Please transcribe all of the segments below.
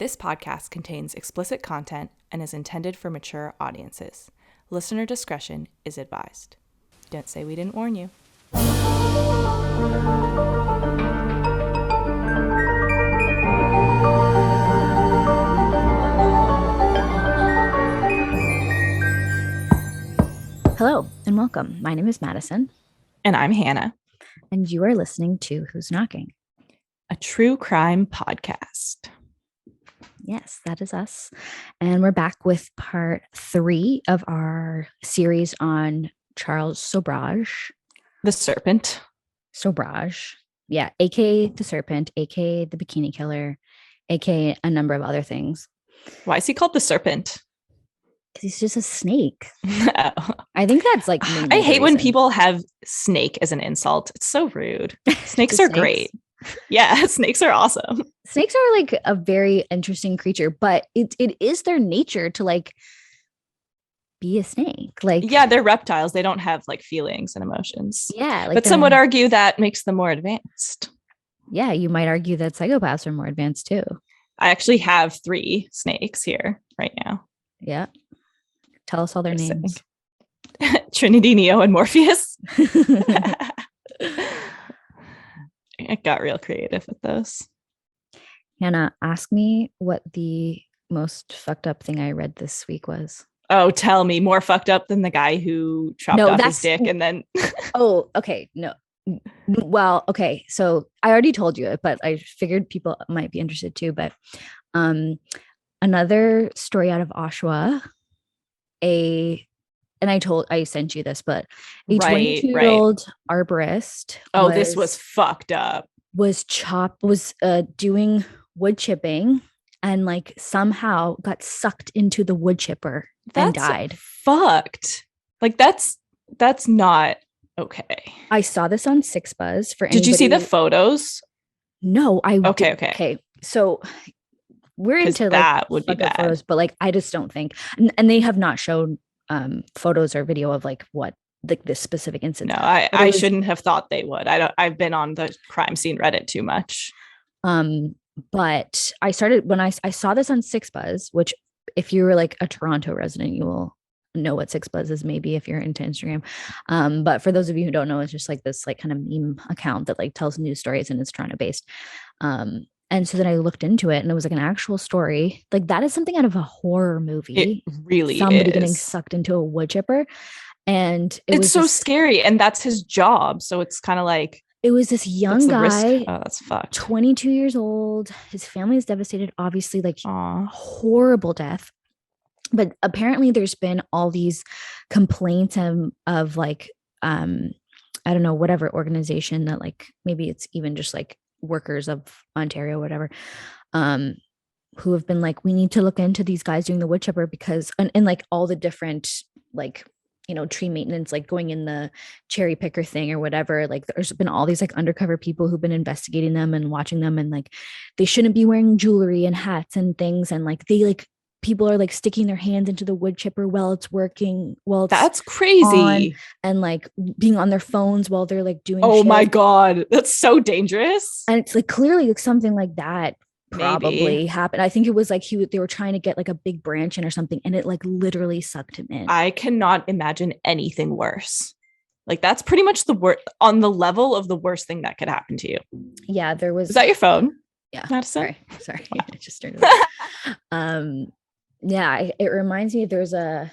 This podcast contains explicit content and is intended for mature audiences. Listener discretion is advised. Don't say we didn't warn you. Hello and welcome. My name is Madison. And I'm Hannah. And you are listening to Who's Knocking? A true crime podcast. Yes, that is us. And we're back with part 3 of our series on Charles Sobhraj. The Serpent. Sohbraj. Yeah, aka the Serpent, aka the Bikini Killer, aka a number of other things. Why is he called the Serpent? Because he's just a snake. Oh. I think that's like I hate when people have snake as an insult. It's so rude. Snakes are great. Yeah, snakes are awesome. Snakes are like a very interesting creature, but it is their nature to like be a snake. Like, yeah, they're reptiles. They don't have like feelings and emotions. Yeah, like but some would argue that makes them more advanced. Yeah, you might argue that psychopaths are more advanced too. I actually have 3 snakes here right now. Yeah. Tell us all their names. Trinity, Neo, and Morpheus. I got real creative with those. Hannah, ask me what the most fucked up thing I read this week was. Oh, tell me. More fucked up than the guy who chopped off his dick and then... Oh, okay. No. Well, okay. So I already told you it, but I figured people might be interested too. But another story out of Oshawa, I sent you this, but a 22-year-old arborist. This was fucked up. Was doing wood chipping and like somehow got sucked into the wood chipper and died. Fucked. Like that's not okay. I saw this on 6Buzz for anybody. Did you see the photos? No, I okay. Okay. So we're into that would be bad. Photos, but like I just don't think, and they have not shown photos or video of like what this specific incident. No, I shouldn't have thought they would. I've been on the crime scene Reddit too much. But I started when I saw this on 6Buzz, which if you were like a Toronto resident, you will know what 6Buzz is, maybe if you're into Instagram. But for those of you who don't know, it's just like this like kind of meme account that like tells news stories and it's Toronto based. And so then I looked into it and it was like an actual story. Like that is something out of a horror movie. It really Somebody is. Getting sucked into a wood chipper. And it's so scary. And that's his job. So it's kind of like. It was this young guy. Oh, that's fucked. 22 years old. His family is devastated. Obviously, like horrible death. But apparently there's been all these complaints of like, I don't know, whatever organization that like, maybe it's even just like workers of Ontario, whatever, who have been like, we need to look into these guys doing the wood chipper because, and like all the different, like, you know, tree maintenance, like going in the cherry picker thing or whatever. Like there's been all these like undercover people who've been investigating them and watching them. And like, they shouldn't be wearing jewelry and hats and things. And like, they like, people are like sticking their hands into the wood chipper while it's working. Well, that's crazy. And like being on their phones while they're like doing. Oh my God. That's so dangerous. And it's like clearly like something like that probably happened. I think it was like they were trying to get like a big branch in or something. And it like literally sucked him in. I cannot imagine anything worse. Like that's pretty much the worst on the level of the worst thing that could happen to you. Yeah. There was. Is that your phone? Yeah. Madison? Sorry. Wow. I just turned it on. Yeah, it reminds me there's I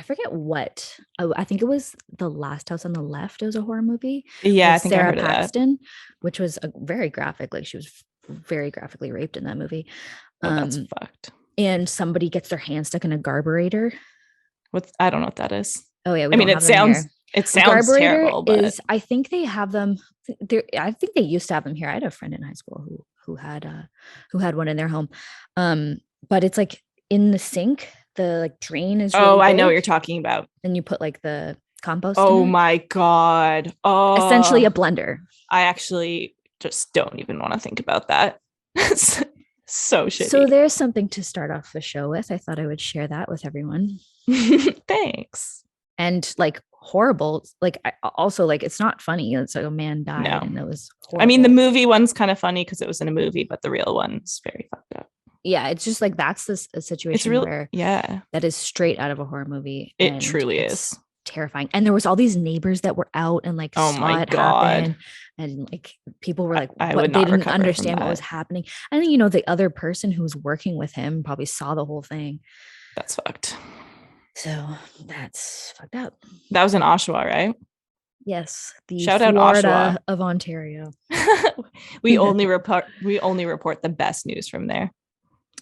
forget what. Oh, I think it was The Last House on the Left. It was a horror movie. Yeah, I think Sarah I heard Paxton, which was a very graphic. Like she was very graphically raped in that movie. That's fucked. And somebody gets their hand stuck in a garburator. I don't know what that is. Oh yeah, it sounds terrible. But I think they have them. I think they used to have them here. I had a friend in high school who had one in their home. But it's like in the sink, the like drain is really I know big, what you're talking about. And you put like the compost in my God. Oh, essentially a blender. I actually just don't even want to think about that. So shitty. So there's something to start off the show with. I thought I would share that with everyone. Thanks. And like horrible, like also like it's not funny. It's like a man died and it was horrible. I mean, the movie one's kind of funny because it was in a movie, but the real one's very fucked up. Yeah, it's just like that's a situation where that is straight out of a horror movie. It truly is terrifying. And there was all these neighbors that were out and like saw it happen, and like people were like, they didn't understand what was happening. I think, you know, the other person who was working with him probably saw the whole thing. That's fucked. So that's fucked up. That was in Oshawa, right? Yes, the Shout Florida out Oshawa of Ontario. we only report the best news from there.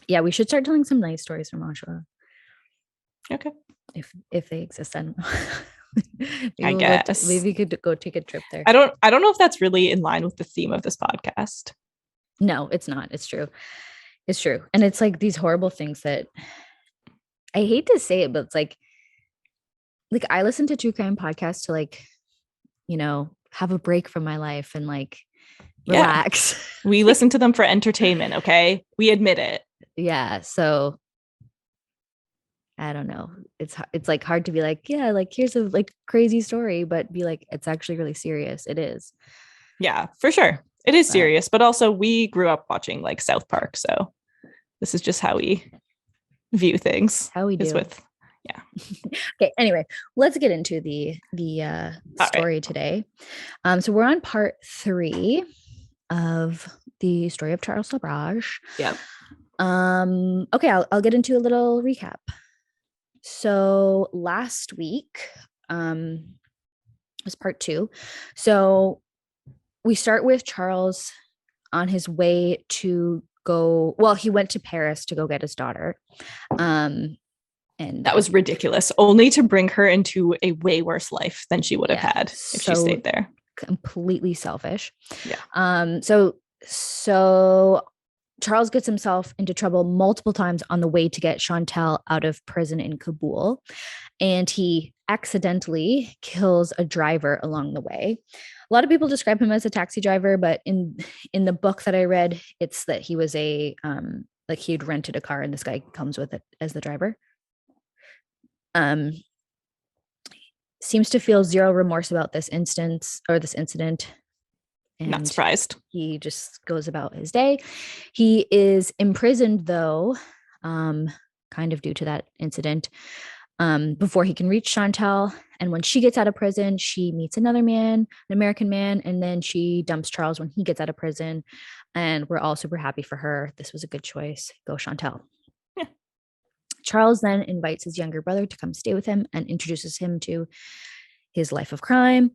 Yeah, we should start telling some nice stories from Oshawa. Okay. If they exist, I don't know. I guess maybe we could go take a trip there. I don't know if that's really in line with the theme of this podcast. No, it's not. It's true. And it's like these horrible things that I hate to say it, but it's like I listen to true crime podcasts to like, you know, have a break from my life and like relax. We listen to them for entertainment. Okay. We admit it. Yeah. So I don't know. It's like hard to be like, yeah, like here's a like crazy story, but be like, it's actually really serious. It is. Yeah, for sure. It is serious, but also we grew up watching like South Park. So this is just how we view things. How we do. Yeah. Okay. Anyway, let's get into the story today. So we're on part 3 of the story of Charles Sobhraj. Yeah. Okay, I'll get into a little recap. So last week was part 2. So we start with Charles on his way to go. Well, he went to Paris to go get his daughter. And that was ridiculous, only to bring her into a way worse life than she would have had if she stayed there. Completely selfish. Yeah. So Charles gets himself into trouble multiple times on the way to get Chantal out of prison in Kabul, and he accidentally kills a driver along the way. A lot of people describe him as a taxi driver, but in the book that I read, it's that he was a like he'd rented a car and this guy comes with it as the driver. Seems to feel zero remorse about this incident. And not surprised. He just goes about his day. He is imprisoned, though, kind of due to that incident, before he can reach Chantal. And when she gets out of prison, she meets another man, an American man, and then she dumps Charles when he gets out of prison. And we're all super happy for her. This was a good choice. Go Chantal. Yeah. Charles then invites his younger brother to come stay with him and introduces him to his life of crime.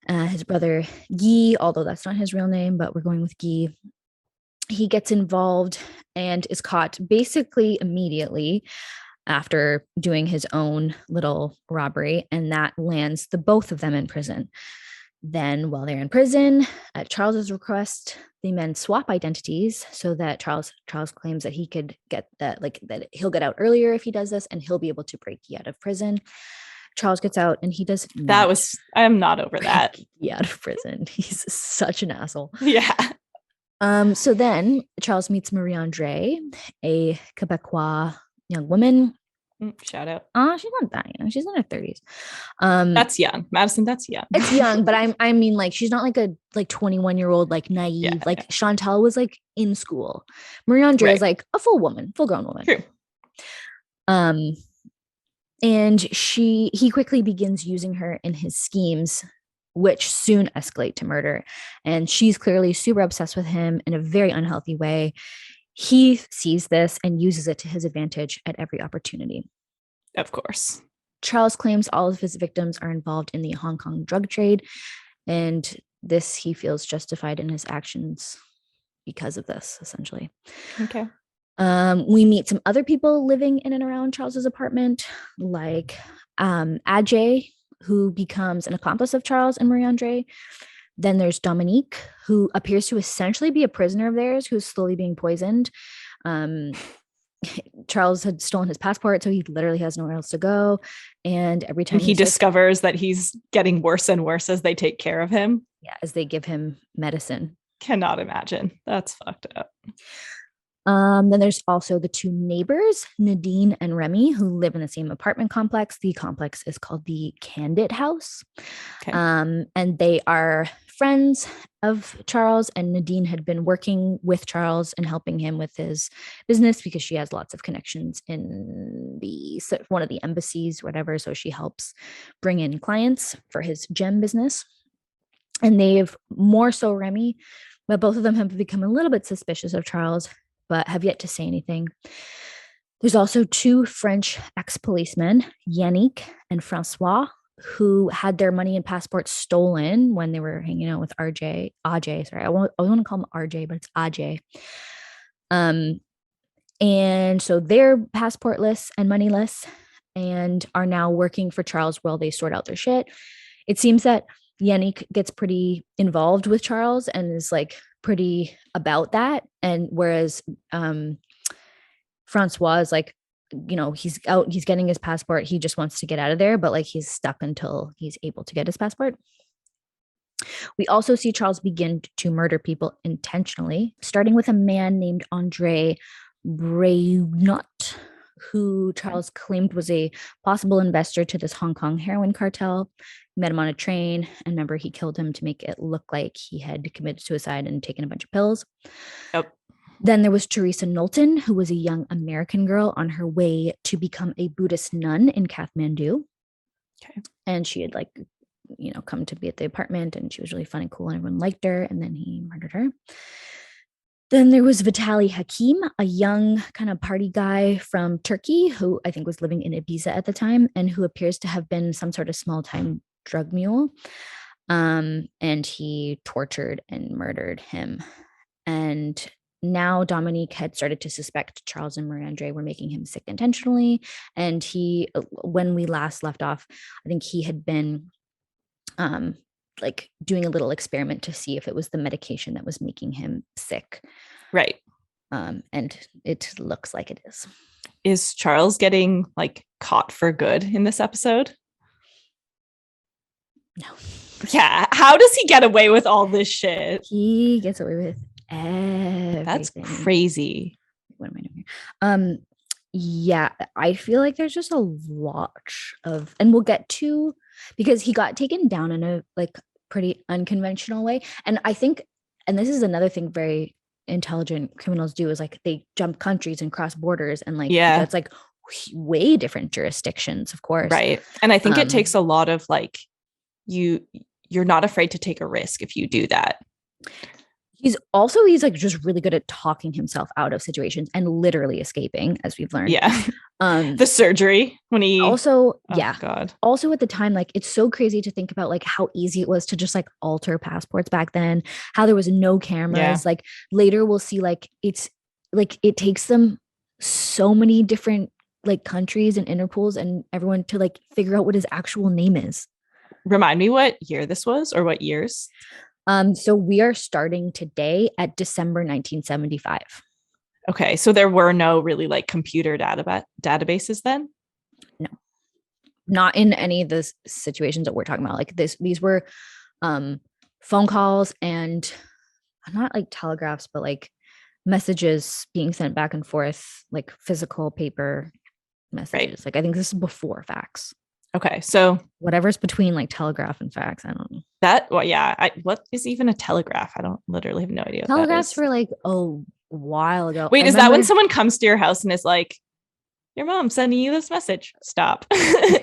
His brother Guy, although that's not his real name, but we're going with Guy. He gets involved and is caught basically immediately after doing his own little robbery, and that lands the both of them in prison. Then while they're in prison, at Charles's request, the men swap identities so that Charles claims that he could get that he'll get out earlier if he does this, and he'll be able to break Guy out of prison. Charles gets out and he does I am not over that. Out of prison. He's such an asshole. Yeah. So then Charles meets Marie-Andre, a Quebecois young woman. Shout out. She's not that young. She's in her 30s. That's young. Madison, that's young. It's young, but I mean like she's not like a 21-year-old like naive. Yeah. Chantal was like in school. Marie-Andre is like a full grown woman. True. And he quickly begins using her in his schemes, which soon escalate to murder. And she's clearly super obsessed with him in a very unhealthy way. He sees this and uses it to his advantage at every opportunity. Of course. Charles claims all of his victims are involved in the Hong Kong drug trade, and this he feels justified in his actions because of this, essentially. Okay. We meet some other people living in and around Charles's apartment, like Ajay, who becomes an accomplice of Charles and Marie-Andre. Then there's Dominique, who appears to essentially be a prisoner of theirs who's slowly being poisoned. Charles had stolen his passport, so he literally has nowhere else to go. And every time he discovers that he's getting worse and worse as they take care of him. Yeah, as they give him medicine. Cannot imagine. That's fucked up. Then there's also the 2 neighbors, Nadine and Remy, who live in the same apartment complex. The complex is called the Candid House. Okay. And they are friends of Charles, and Nadine had been working with Charles and helping him with his business because she has lots of connections in one of the embassies, whatever. So she helps bring in clients for his gem business. And they've more so Remy, but both of them have become a little bit suspicious of Charles, but have yet to say anything. There's also two French ex-policemen, Yannick and Francois, who had their money and passports stolen when they were hanging out with Ajay. Sorry, I want to call him RJ, but it's Ajay. And so they're passportless and moneyless and are now working for Charles while they sort out their shit. It seems that Yannick gets pretty involved with Charles and is like pretty about that. And whereas Francois is like, he's out, he's getting his passport. He just wants to get out of there, but like he's stuck until he's able to get his passport. We also see Charles begin to murder people intentionally, starting with a man named Andre Braynot, who Charles claimed was a possible investor to this Hong Kong heroin cartel. Met him on a train, and remember, he killed him to make it look like he had committed suicide and taken a bunch of pills. Yep. Then there was Theresa Knowlton, who was a young American girl on her way to become a Buddhist nun in Kathmandu. Okay. And she had come to be at the apartment, and she was really fun and cool and everyone liked her, and then he murdered her. Then there was Vitaly Hakim, a young kind of party guy from Turkey who I think was living in Ibiza at the time and who appears to have been some sort of small-time drug mule. And he tortured and murdered him. And now Dominique had started to suspect Charles and Marie-Andre were making him sick intentionally. And when we last left off, I think he had been doing a little experiment to see if it was the medication that was making him sick. Right. And it looks like it is. Is Charles getting caught for good in this episode? No. Yeah. How does he get away with all this shit? He gets away with everything. That's crazy. What am I doing here? Yeah, I feel like there's just a lot of, and we'll get to, because he got taken down in a pretty unconventional way. And I think, and this is another thing very intelligent criminals do, is they jump countries and cross borders, and that's way different jurisdictions, of course. Right. And I think it takes a lot of you're not afraid to take a risk if you do that. He's just really good at talking himself out of situations and literally escaping, as we've learned. Yeah. The surgery when he God. Also at the time, it's so crazy to think about how easy it was to just alter passports back then, how there was no cameras. Yeah. Later we'll see it takes them so many different countries and Interpols and everyone to figure out what his actual name is. Remind me what year this was, or what years? So we are starting today at December 1975. Okay, so there were no really computer databases then? No, not in any of the situations that we're talking about. These were phone calls and not telegraphs, but messages being sent back and forth, physical paper messages. Right. I think this is before fax. Okay, so whatever's between telegraph and fax, I don't know. What is even a telegraph? I don't have no idea. Telegraphs were a while ago. Wait, is that when someone comes to your house and is like, your mom's sending you this message? Stop. Do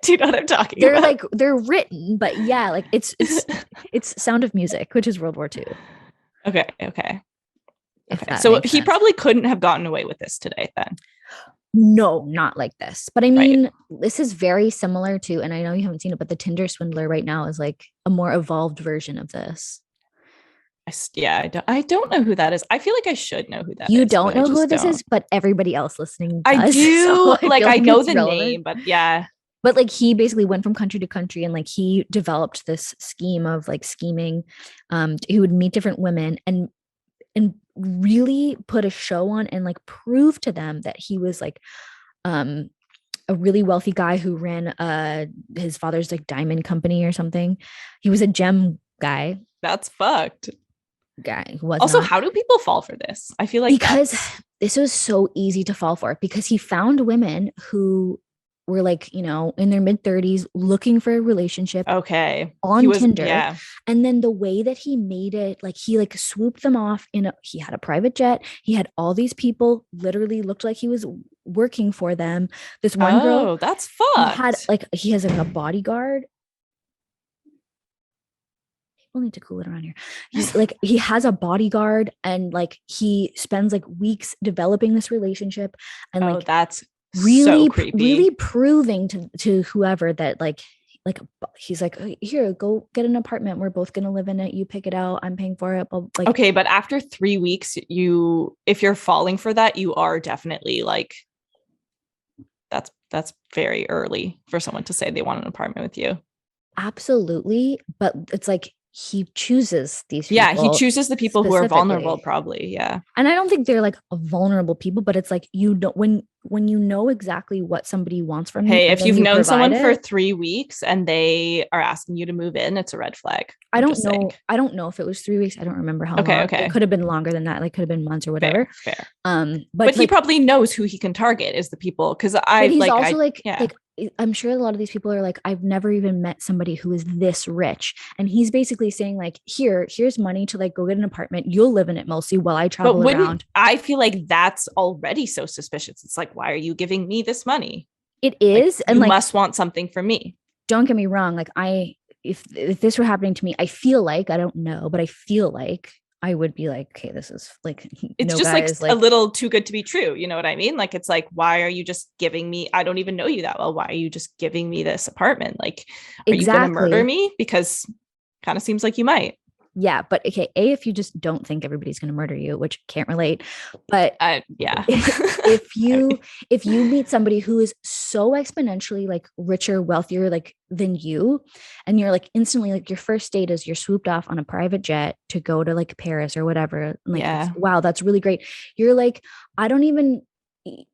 you know what I'm talking about? They're written, but yeah, it's Sound of Music, which is World War II. Okay. So he probably couldn't have gotten away with this today then. No, not like this. But I mean, This is very similar to, and I know you haven't seen it, but the Tinder Swindler right now is a more evolved version of this. I don't know who that is. I feel like I should know who that is. You is, don't know who this is, but everybody else listening does. I do. So I know the relevant. Name, but yeah. But he basically went from country to country, and he developed this scheme of scheming. He would meet different women and really put a show on and prove to them that he was a really wealthy guy who ran his father's diamond company or something. He was a gem guy. That's fucked. Guy how do people fall for this? I feel because this was so easy to fall for, because he found women who were like, you know, in their mid-30s looking for a relationship. Okay. On Tinder. Yeah. And then the way that he made it, like he like swooped them off he had a private jet. He had all these people, literally looked like he was working for them. This one girl, that's fucked. He has like a bodyguard. We'll need to cool it around here. He's like, he has a bodyguard, and like he spends like weeks developing this relationship, and like that's really so creepy. Really proving to whoever that like he's like, here, go get an apartment, we're both gonna live in it, you pick it out, I'm paying for it. But like, okay, but after 3 weeks, if you're falling for that, you are definitely like, that's very early for someone to say they want an apartment with you. Absolutely. But it's like he chooses these people. Yeah, he chooses the people who are vulnerable, probably. Yeah. And I don't think they're like vulnerable people, but it's like, you don't, when you know exactly what somebody wants from you. Hey, if you've known someone for 3 weeks and they are asking you to move in, it's a red flag. I don't know if it was 3 weeks. I don't remember how long. Okay. It could have been longer than that. Like could have been months or whatever. Fair. But he probably knows who he can target is the people. Cause I'm sure a lot of these people are like, I've never even met somebody who is this rich. And he's basically saying like, here's money to like go get an apartment. You'll live in it mostly while I travel around. I feel like that's already so suspicious. It's like, why are you giving me this money? It is. Like, and you must want something from me. Don't get me wrong. Like if this were happening to me, I feel like, I don't know, but I feel like I would be like, okay, this is like, it's just like a little too good to be true. You know what I mean? Like, it's like, why are you just giving me, I don't even know you that well. Why are you just giving me this apartment? Like, are you going to murder me? Because kind of seems like you might. Yeah. But okay. If you just don't think everybody's going to murder you, which can't relate, but yeah. if you meet somebody who is so exponentially like richer, wealthier, like than you, and you're like instantly like your first date is you're swooped off on a private jet to go to like Paris or whatever. Like, wow, that's really great. You're like,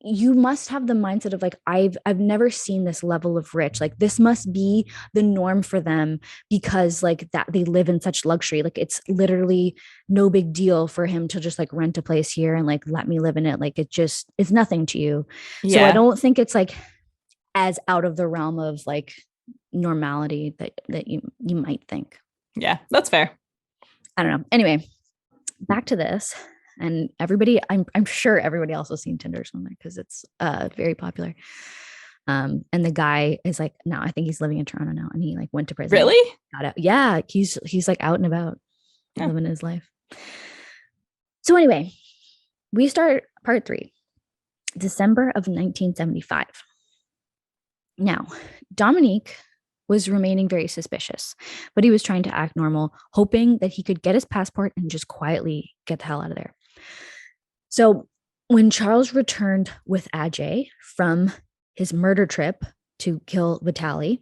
you must have the mindset of like, I've never seen this level of rich. Like this must be the norm for them because like that they live in such luxury. Like it's literally no big deal for him to just like rent a place here and like let me live in it. Like it's nothing to you. Yeah. So I don't think it's like as out of the realm of like normality that you might think. Yeah, that's fair. I don't know. Anyway, back to this. And everybody, I'm sure everybody else has seen Tinder Swindler because it's very popular. And the guy is like, no, I think he's living in Toronto now, and he like went to prison. Really? Got out. Yeah, he's like out and about, living his life. So anyway, we start part 3, December of 1975. Now, Dominique was remaining very suspicious, but he was trying to act normal, hoping that he could get his passport and just quietly get the hell out of there. So when Charles returned with Ajay from his murder trip to kill Vitaly,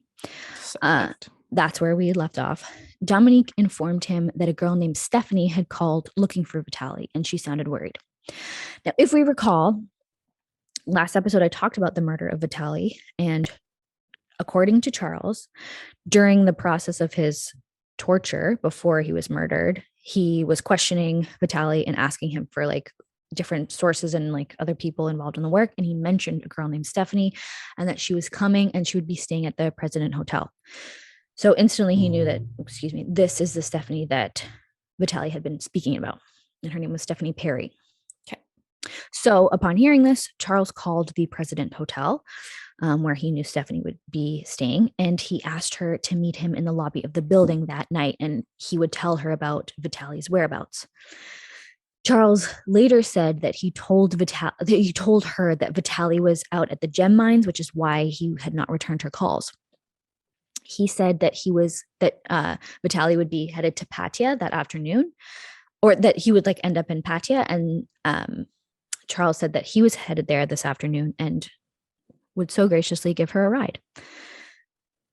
that's where we left off. Dominique informed him that a girl named Stephanie had called looking for Vitaly, and she sounded worried. Now, if we recall, last episode I talked about the murder of Vitaly, and according to Charles, during the process of his torture before he was murdered, he was questioning Vitaly and asking him for like different sources and like other people involved in the work. And he mentioned a girl named Stephanie and that she was coming and she would be staying at the President Hotel. So instantly he knew that, this is the Stephanie that Vitaly had been speaking about. And her name was Stephanie Perry. Okay. So upon hearing this, Charles called the President Hotel, where he knew Stephanie would be staying, and he asked her to meet him in the lobby of the building that night, and he would tell her about Vitaly's whereabouts. Charles later said that he told her that Vitaly was out at the gem mines, which is why he had not returned her calls. He said that Vitaly would be headed to Pattaya that afternoon, or that he would like end up in Pattaya, and Charles said that he was headed there this afternoon and would so graciously give her a ride.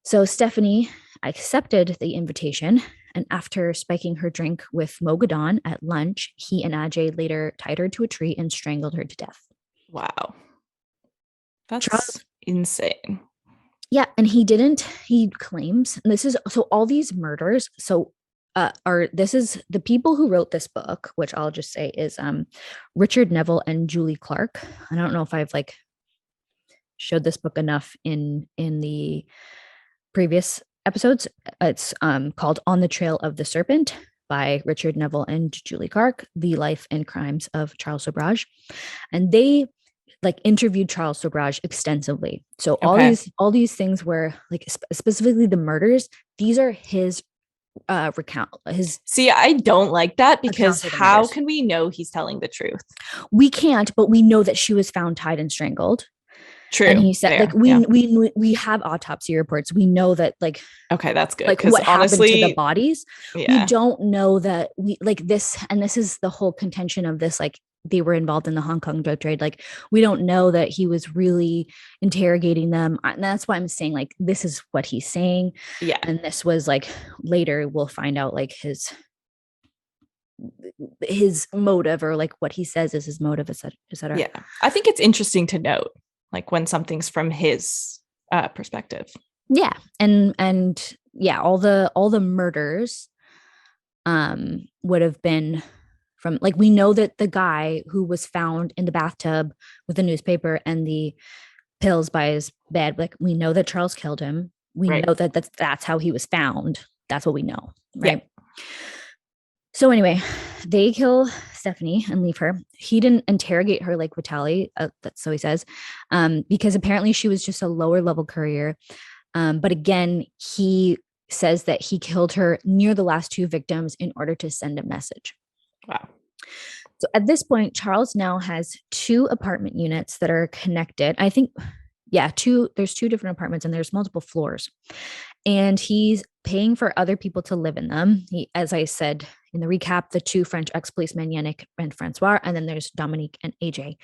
So Stephanie accepted the invitation, and after spiking her drink with Mogadon at lunch, he and Ajay later tied her to a tree and strangled her to death. Wow. That's insane. Yeah, and he claims, and this is, so all these murders, this is the people who wrote this book, which I'll just say is Richard Neville and Julie Clark. I don't know if I've like showed this book enough in the previous episodes. It's called On the Trail of the Serpent by Richard Neville and Julie Clark, The Life and Crimes of Charles Sobhraj. And they like interviewed Charles Sobhraj extensively. So all these things were like specifically the murders. These are his recount. I don't like that, because how can we know he's telling the truth? We can't, but we know that she was found tied and strangled. True. And he said, like, we have autopsy reports. We know that, like, okay, that's good. Like, what honestly happened to the bodies. Yeah. We don't know that we like this. And this is the whole contention of this, like, they were involved in the Hong Kong drug trade. Like, we don't know that he was really interrogating them. And that's why I'm saying, like, this is what he's saying. Yeah. And this was like, later we'll find out like his motive, or like what he says is his motive, et cetera. Yeah. I think it's interesting to note, like, when something's from his perspective. Yeah. And yeah, all the murders would have been from, like, we know that the guy who was found in the bathtub with the newspaper and the pills by his bed, like, we know that Charles killed him. We know that that's how he was found. That's what we know. Right. Yeah. So anyway, they kill Stephanie and leave her. He didn't interrogate her like Vitaly, that's so he says, because apparently she was just a lower level courier. But again, he says that he killed her near the last two victims in order to send a message. Wow. So at this point, Charles now has 2 apartment units that are connected. I think, there's 2 different apartments and there's multiple floors. And he's paying for other people to live in them. He, as I said in the recap, the 2 French ex-policemen, Yannick and Francois, and then there's Dominique and AJ.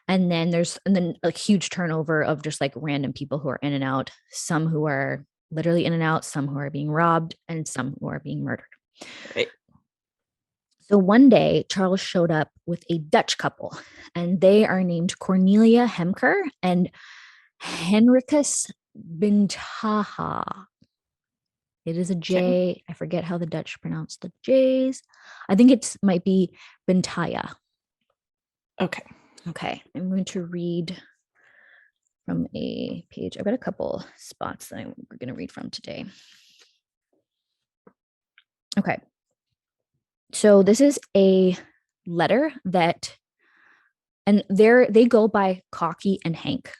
And then a huge turnover of just like random people who are in and out, some who are literally in and out, some who are being robbed, and some who are being murdered. Right. So one day, Charles showed up with a Dutch couple, and they are named Cornelia Hemker and Henricus Bintaha. It is a J. I forget how the Dutch pronounce the J's. I think it might be Bintaya. Okay. I'm going to read from a page. I've got a couple spots that we're going to read from today. Okay. So this is a letter that, and they go by Cocky and Hank.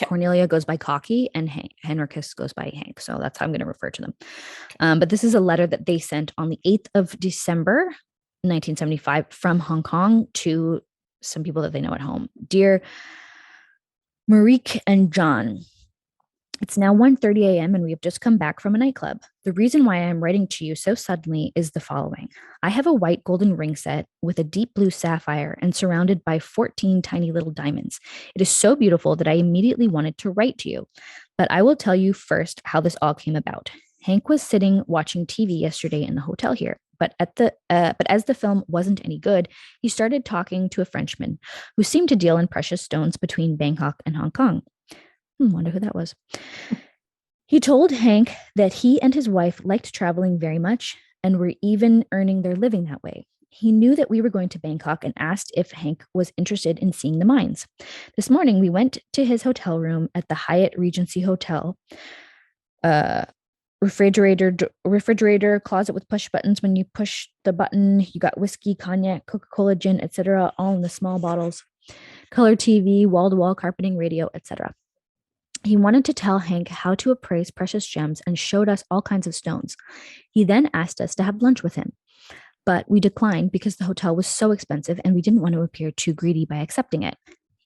Okay. Cornelia goes by Cocky and Henricus goes by Hank. So that's how I'm going to refer to them. Okay. But this is a letter that they sent on the 8th of December, 1975 from Hong Kong to some people that they know at home. Dear Marique and John, it's now 1:30 a.m. and we have just come back from a nightclub. The reason why I am writing to you so suddenly is the following. I have a white golden ring set with a deep blue sapphire and surrounded by 14 tiny little diamonds. It is so beautiful that I immediately wanted to write to you. But I will tell you first how this all came about. Hank was sitting watching TV yesterday in the hotel here. But as the film wasn't any good, he started talking to a Frenchman who seemed to deal in precious stones between Bangkok and Hong Kong. Wonder who that was. He told Hank that he and his wife liked traveling very much and were even earning their living that way. He knew that we were going to Bangkok and asked if Hank was interested in seeing the mines. This morning, we went to his hotel room at the Hyatt Regency Hotel. Refrigerator, closet with push buttons. When you push the button, you got whiskey, cognac, Coca-Cola, gin, etc., all in the small bottles. Color TV, wall-to-wall carpeting, radio, etc. He wanted to tell Hank how to appraise precious gems and showed us all kinds of stones. He then asked us to have lunch with him, but we declined because the hotel was so expensive and we didn't want to appear too greedy by accepting it.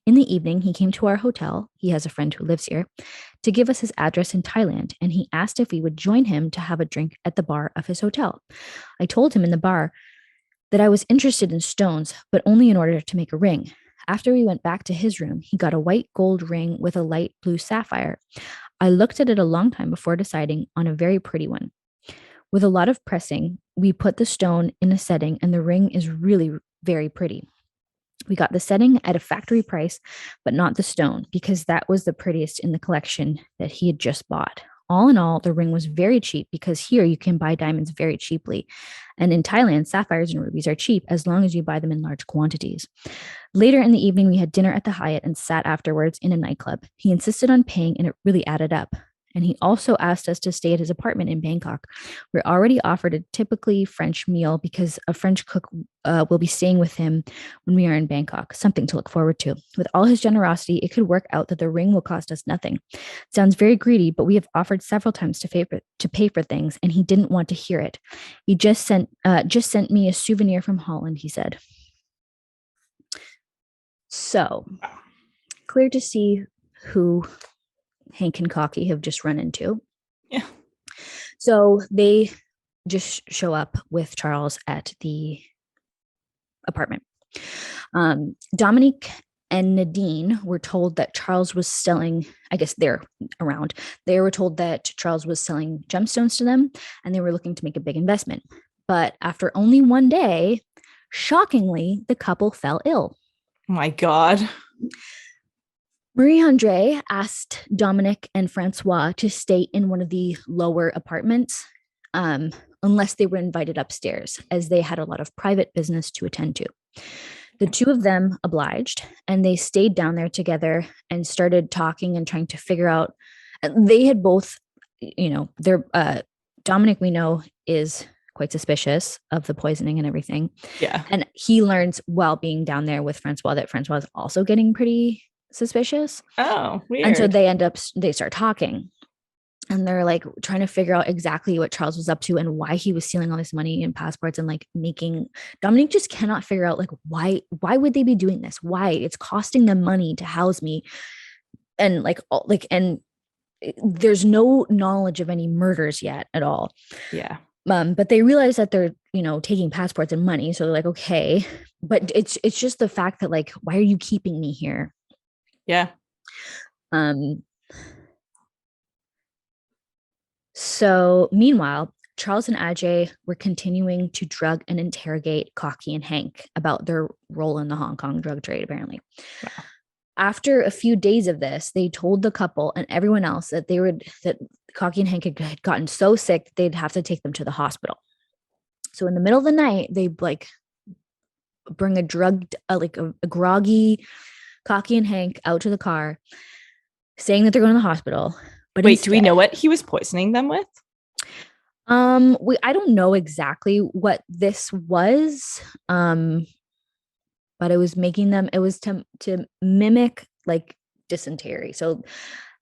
In the evening, he came to our hotel, he has a friend who lives here, to give us his address in Thailand, and he asked if we would join him to have a drink at the bar of his hotel. I told him in the bar that I was interested in stones, but only in order to make a ring. After we went back to his room, he got a white gold ring with a light blue sapphire. I looked at it a long time before deciding on a very pretty one. With a lot of pressing, we put the stone in a setting, and the ring is really very pretty. We got the setting at a factory price, but not the stone, because that was the prettiest in the collection that he had just bought. All in all, the ring was very cheap because here you can buy diamonds very cheaply. And in Thailand, sapphires and rubies are cheap as long as you buy them in large quantities. Later in the evening, we had dinner at the Hyatt and sat afterwards in a nightclub. He insisted on paying, and it really added up. And he also asked us to stay at his apartment in Bangkok. We're already offered a typically French meal because a French cook will be staying with him when we are in Bangkok, something to look forward to. With all his generosity, it could work out that the ring will cost us nothing. Sounds very greedy, but we have offered several times to pay for things, and he didn't want to hear it. He just sent me a souvenir from Holland, he said. So, clear to see who Hank and Cocky have just run into. Yeah. So they just show up with Charles at the apartment. Dominique and Nadine were told that Charles was selling, I guess they're around. They were told that Charles was selling gemstones to them and they were looking to make a big investment. But after only one day, shockingly, the couple fell ill. Oh my God. Marie-Andre asked Dominic and Francois to stay in one of the lower apartments unless they were invited upstairs, as they had a lot of private business to attend to. The two of them obliged, and they stayed down there together and started talking and trying to figure out. They had both, Dominic, we know, is quite suspicious of the poisoning and everything. Yeah. And he learns while being down there with Francois that Francois is also getting pretty suspicious. Oh, weird. And so they start talking, and they're like trying to figure out exactly what Charles was up to and why he was stealing all this money and passports and like making. Dominic just cannot figure out like why would they be doing this? Why? It's costing them money to house me. And and there's no knowledge of any murders yet at all. Yeah. But they realize that they're, taking passports and money. So they're like, okay, but it's just the fact that like, why are you keeping me here? Yeah. So meanwhile, Charles and Ajay were continuing to drug and interrogate Cocky and Hank about their role in the Hong Kong drug trade, apparently. Wow. After a few days of this, they told the couple and everyone else that that Cocky and Hank had gotten so sick that they'd have to take them to the hospital. So in the middle of the night, they like bring a groggy Cocky and Hank out to the car, saying that they're going to the hospital. But wait, do we know what he was poisoning them with? I don't know exactly what this was. But it was making them. It was to mimic like dysentery. So,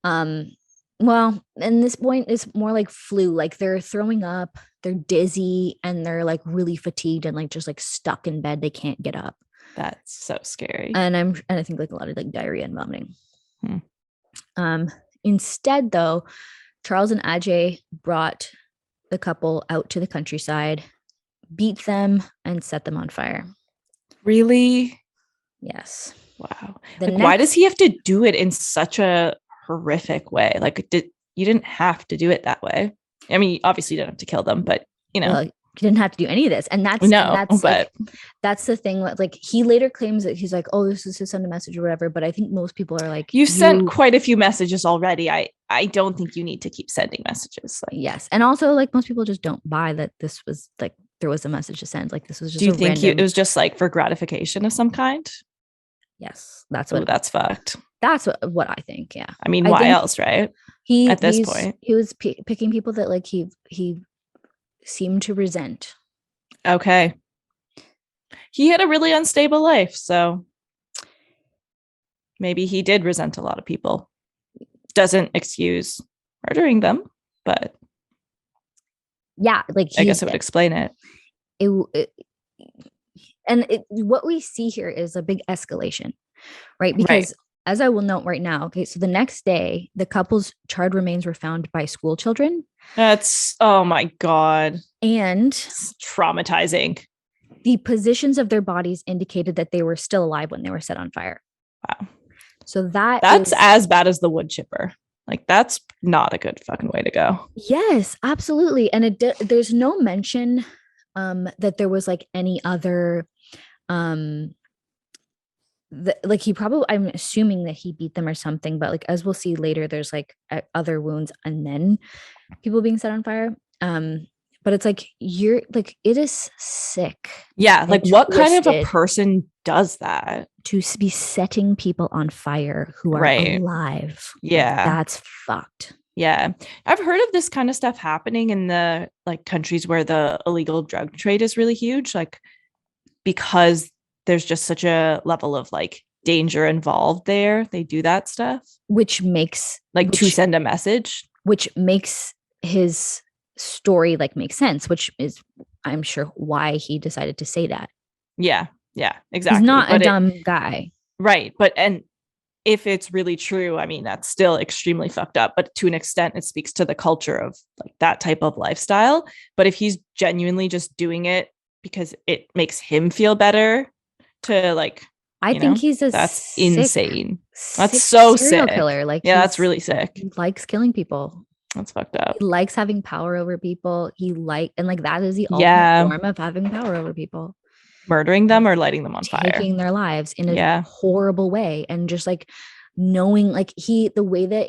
well, and this point is more like flu. Like they're throwing up, they're dizzy, and they're like really fatigued and like just like stuck in bed. They can't get up. That's so scary. And I think like a lot of like diarrhea and vomiting. Instead, though, Charles and Ajay brought the couple out to the countryside, beat them, and set them on fire. Really? Yes. Wow. Why does he have to do it in such a horrific way? Like, you didn't have to do it that way. I mean, obviously you don't have to kill them, but he didn't have to do any of this. And that's the thing. Like he later claims that he's like, oh, this is to send a message or whatever. But I think most people are like, you sent quite a few messages already. I don't think you need to keep sending messages. Like, yes. And also like most people just don't buy that this was like, there was a message to send. Like this was just, do you think it was just like for gratification of some kind? Yes. That's what, that's fucked. That's what I think. Yeah. I mean, why else? Right. At this point, he was picking people that like he seemed to resent. Okay. He had a really unstable life, so maybe he did resent a lot of people. Doesn't excuse murdering them, but yeah, like I guess it would explain it. What we see here is a big escalation, right? Because as I will note right now, okay, so the next day, the couple's charred remains were found by school children. That's, oh my God. And it's traumatizing. The positions of their bodies indicated that they were still alive when they were set on fire. Wow. So that's as bad as the wood chipper. Like, that's not a good fucking way to go. Yes, absolutely. And there's no mention that there was like any other I'm assuming that he beat them or something, but like as we'll see later, there's like other wounds and then people being set on fire. But it's like it is sick. Yeah, like what kind of a person does that? To be setting people on fire who are alive. Yeah. Like, that's fucked. Yeah. I've heard of this kind of stuff happening in the like countries where the illegal drug trade is really huge, like because there's just such a level of like danger involved there. They do that stuff. To send a message. Which makes his story like make sense, which is I'm sure why he decided to say that. Yeah, exactly. He's not a dumb guy. Right. And if it's really true, I mean, that's still extremely fucked up, but to an extent it speaks to the culture of like that type of lifestyle. But if he's genuinely just doing it because it makes him feel better to like, I think that's insane. That's so serial sick. Killer. Like, yeah, that's really sick. He likes killing people. That's fucked up. He likes having power over people. And like that is the ultimate form of having power over people. Murdering them or lighting them on fire. Taking their lives in a horrible way. And just like knowing like the way that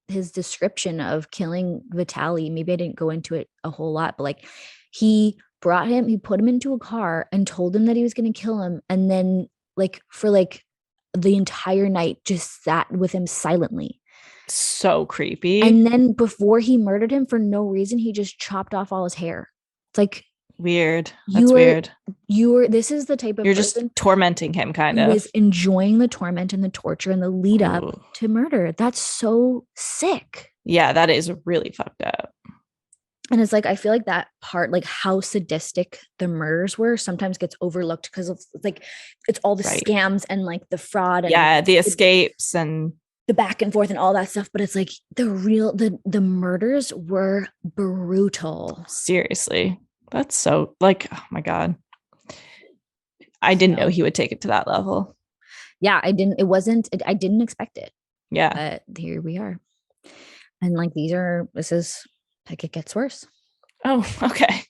his description of killing Vitaly, maybe I didn't go into it a whole lot, but like he put him into a car and told him that he was going to kill him. And then like for like the entire night just sat with him silently. So creepy. And then before he murdered him for no reason, he just chopped off all his hair. It's like weird. That's weird. This is the type of you're just tormenting him kind of. Is enjoying the torment and the torture and the lead up to murder. That's so sick. Yeah, that is really fucked up. And it's like, I feel like that part, like how sadistic the murders were sometimes gets overlooked because it's like, it's all the scams and like the fraud. And the escapes and the back and forth and all that stuff. But it's like the murders were brutal. Seriously. That's so like, oh my God. I didn't know he would take it to that level. Yeah, I didn't expect it. Yeah. But here we are. And like, this is like, it gets worse. Oh, okay.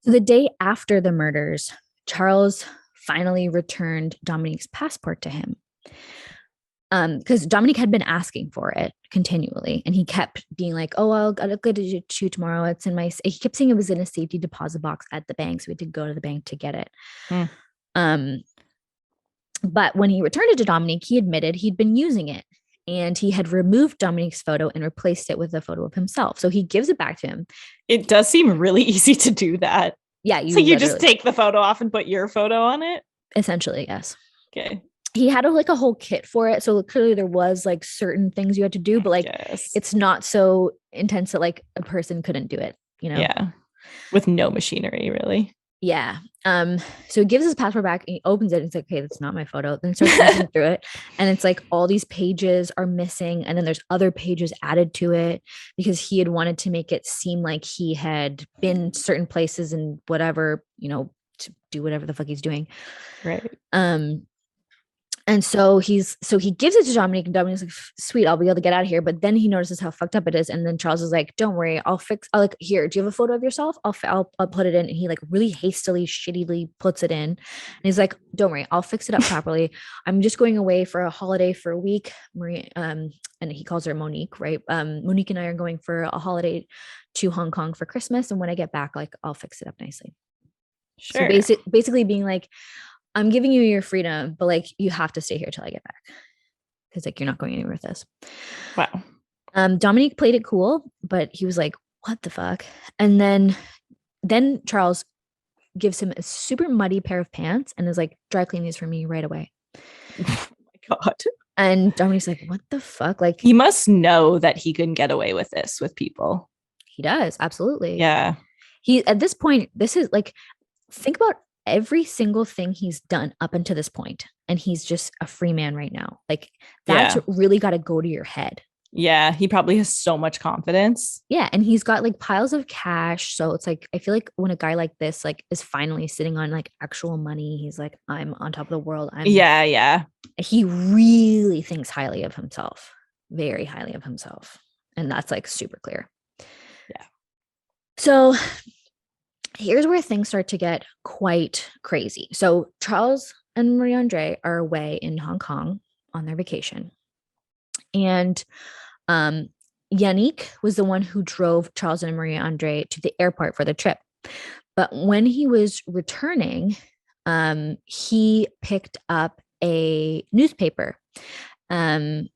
So the day after the murders, Charles finally returned Dominique's passport to him. Because Dominique had been asking for it continually, and he kept being like, "Oh, I'll get it to you tomorrow. It's in my." He kept saying it was in a safety deposit box at the bank, so we had to go to the bank to get it. But when he returned it to Dominique, he admitted he'd been using it, and he had removed Dominique's photo and replaced it with a photo of himself. So he gives it back to him. It does seem really easy to do that. Yeah, you just take the photo off and put your photo on it. Essentially, yes. Okay. He had a whole kit for it. So clearly there was like certain things you had to do, but like it's not so intense that like a person couldn't do it, Yeah. With no machinery, really. Yeah. So he gives his passport back and he opens it and he's like, "Okay, that's not my photo." Then starts looking through it. And it's like all these pages are missing. And then there's other pages added to it because he had wanted to make it seem like he had been certain places and whatever, to do whatever the fuck he's doing. Right. And so he gives it to Dominique, and Dominique's like, "Sweet, I'll be able to get out of here." But then he notices how fucked up it is. And then Charles is like, "Don't worry, I'll like, here, do you have a photo of yourself? I'll put it in." And he like really hastily, shittily puts it in. And he's like, "Don't worry, I'll fix it up properly. I'm just going away for a holiday for a week." Marie, and he calls her Monique, right? Monique and I are going for a holiday to Hong Kong for Christmas. And when I get back, like, I'll fix it up nicely. Sure. So basically being like, "I'm giving you your freedom, but like you have to stay here till I get back because like you're not going anywhere with this." Wow. Dominique played it cool, but he was like, "What the fuck?" And then Charles gives him a super muddy pair of pants and is like, "Dry clean these for me right away." Oh my God. And Dominique's like, "What the fuck?" Like, he must know that he can get away with this with people. He does, absolutely. Yeah. He at this point, this is like, think about every single thing he's done up until this point, and he's just a free man right now. Like, that's really got to go to your head. Yeah, he probably has so much confidence. Yeah, and he's got like piles of cash, so it's like, I feel like when a guy like this like is finally sitting on like actual money, he's like, "I'm on top of the world." Yeah. He really thinks highly of himself, very highly of himself, and that's like super clear. Yeah. So here's where things start to get quite crazy. So Charles and Marie-Andre are away in Hong Kong on their vacation. And Yannick was the one who drove Charles and Marie-Andre to the airport for the trip. But when he was returning, he picked up a newspaper. On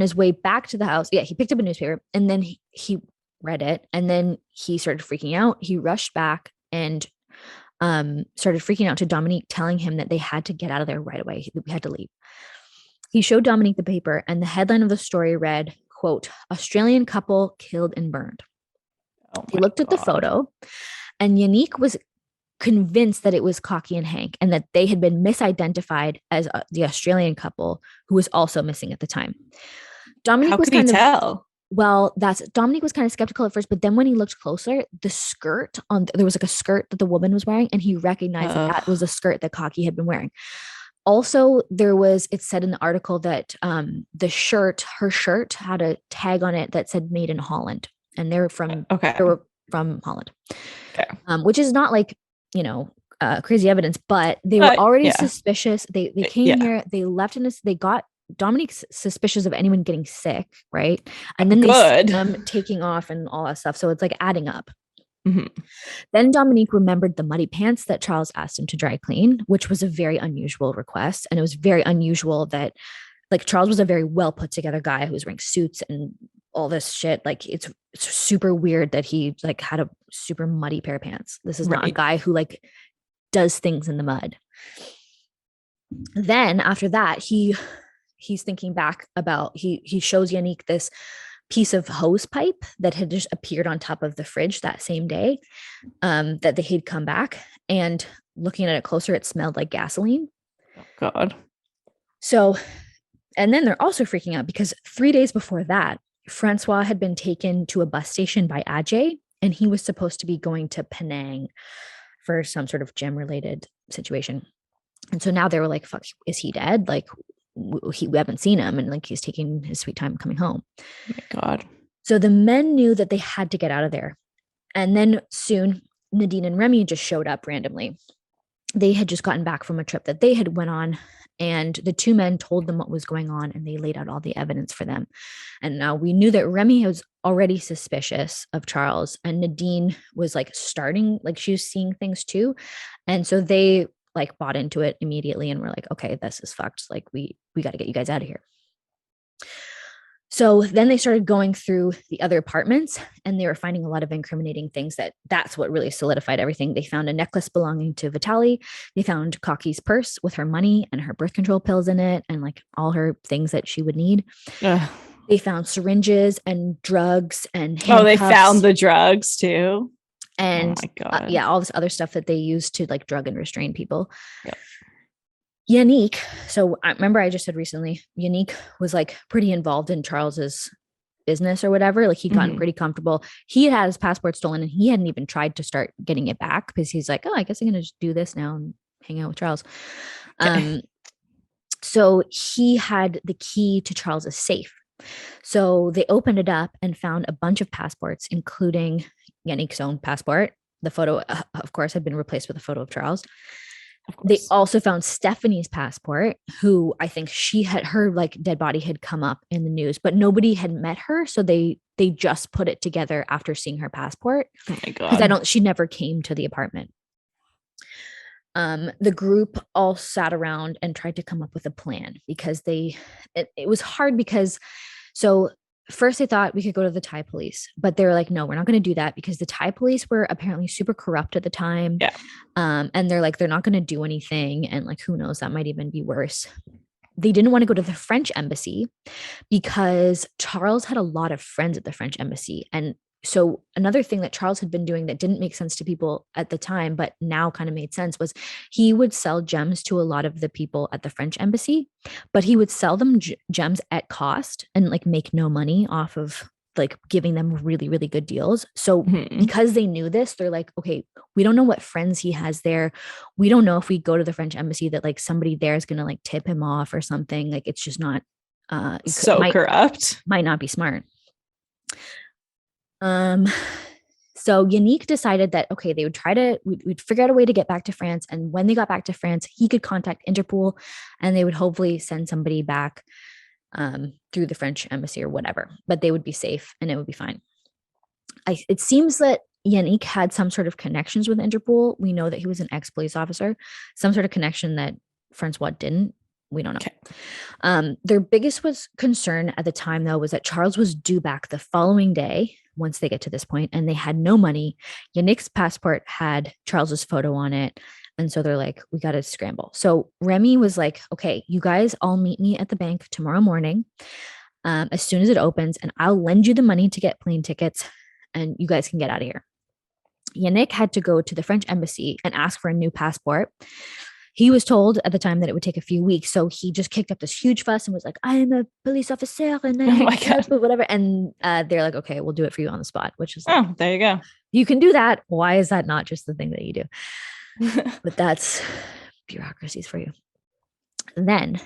his way back to the house, he picked up a newspaper, and then he read it, and then he started freaking out. He rushed back and started freaking out to Dominique, telling him that they had to get out of there right away. We had to leave. He showed Dominique the paper, and the headline of the story read, quote, "Australian couple killed and burned." He looked at the photo, and Yannick was convinced that it was Cocky and Hank, and that they had been misidentified as the Australian couple who was also missing at the time. Dominique was kind of tell? Well, Dominique was kind of skeptical at first, but then when he looked closer, there was like a skirt that the woman was wearing, and he recognized that was a skirt that Cocky had been wearing. Also, it said in the article that her shirt had a tag on it that said "Made in Holland," and they were from Holland, which is not like, crazy evidence, but they were already suspicious. They came here, they left they got Dominique's suspicious of anyone getting sick, right? And then they see them taking off and all that stuff. So it's like adding up. Mm-hmm. Then Dominique remembered the muddy pants that Charles asked him to dry clean, which was a very unusual request. And it was very unusual that, like, Charles was a very well put together guy who was wearing suits and all this shit. Like, it's super weird that he like had a super muddy pair of pants. This is not a guy who like does things in the mud. Then after that, he's thinking back about, he shows Yannick this piece of hose pipe that had just appeared on top of the fridge that same day, that they had come back, and looking at it closer, it smelled like gasoline. Oh God. So, and then they're also freaking out because 3 days before that, Francois had been taken to a bus station by Ajay, and he was supposed to be going to Penang for some sort of gym related situation. And so now they were like, fuck, is he dead? Like, we haven't seen him, and like he's taking his sweet time coming home. Oh my God. So the men knew that they had to get out of there. And then soon Nadine and Remy just showed up randomly. They had just gotten back from a trip that they had went on, and the two men told them what was going on, and they laid out all the evidence for them. And now we knew that Remy was already suspicious of Charles, and Nadine was like starting, like she was seeing things too. And so they like bought into it immediately and were like, okay, this is fucked. Like we got to get you guys out of here. So then they started going through the other apartments, and they were finding a lot of incriminating things. That's what really solidified everything. They found a necklace belonging to Vitaly. They found Cocky's purse with her money and her birth control pills in it, and like all her things that she would need. They found syringes and drugs and handcuffs. Oh, they found the drugs too. And oh my God. All this other stuff that they used to like drug and restrain people. Yep. Yannick, so I remember I just said recently, Yannick was like pretty involved in Charles's business or whatever. Like he'd gotten pretty comfortable. He had his passport stolen, and he hadn't even tried to start getting it back because he's like, oh, I guess I'm gonna just do this now and hang out with Charles. Okay. So he had the key to Charles's safe. So they opened it up and found a bunch of passports, including Yannick's own passport. The photo, of course, had been replaced with a photo of Charles. They also found Stephanie's passport, who I think her like dead body had come up in the news, but nobody had met her. So they just put it together after seeing her passport. Oh my God. Because she never came to the apartment. The group all sat around and tried to come up with a plan, because it was hard because first they thought we could go to the Thai police, but they were like, no, we're not going to do that, because the Thai police were apparently super corrupt at the time. Yeah. And they're like, they're not going to do anything. And like, who knows, that might even be worse. They didn't want to go to the French embassy because Charles had a lot of friends at the French embassy. And so another thing that Charles had been doing that didn't make sense to people at the time, but now kind of made sense, was he would sell gems to a lot of the people at the French embassy, but he would sell them gems at cost and like make no money off of like giving them really, really good deals. So because they knew this, they're like, okay, we don't know what friends he has there. We don't know if we go to the French embassy that like somebody there is going to like tip him off or something. Like it's just not corrupt. Might not be smart. So Yannick decided that, okay, they would we'd figure out a way to get back to France. And when they got back to France, he could contact Interpol and they would hopefully send somebody back through the French embassy or whatever, but they would be safe and it would be fine. It seems that Yannick had some sort of connections with Interpol. We know that he was an ex-police officer, some sort of connection that Francois didn't. We don't know. Okay. Their biggest concern at the time, though, was that Charles was due back the following day once they get to this point, and they had no money. Yannick's passport had Charles's photo on it. And so they're like, we got to scramble. So Remy was like, okay, you guys all meet me at the bank tomorrow morning as soon as it opens, and I'll lend you the money to get plane tickets and you guys can get out of here. Yannick had to go to the French embassy and ask for a new passport. He was told at the time that it would take a few weeks. So he just kicked up this huge fuss and was like, I am a police officer and whatever. And they're like, okay, we'll do it for you on the spot, which is like, there you go. You can do that. Why is that not just the thing that you do? But that's bureaucracies for you. And then,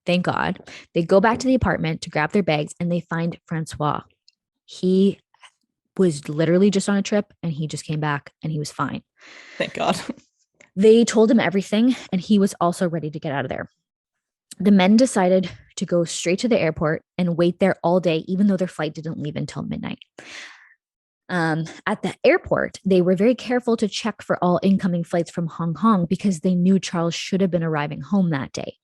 thank God, they go back to the apartment to grab their bags and they find Francois. He was literally just on a trip and he just came back and he was fine. Thank God. They told him everything and he was also ready to get out of there. The men decided to go straight to the airport and wait there all day, even though their flight didn't leave until midnight. At the airport, they were very careful to check for all incoming flights from Hong Kong because they knew Charles should have been arriving home that day.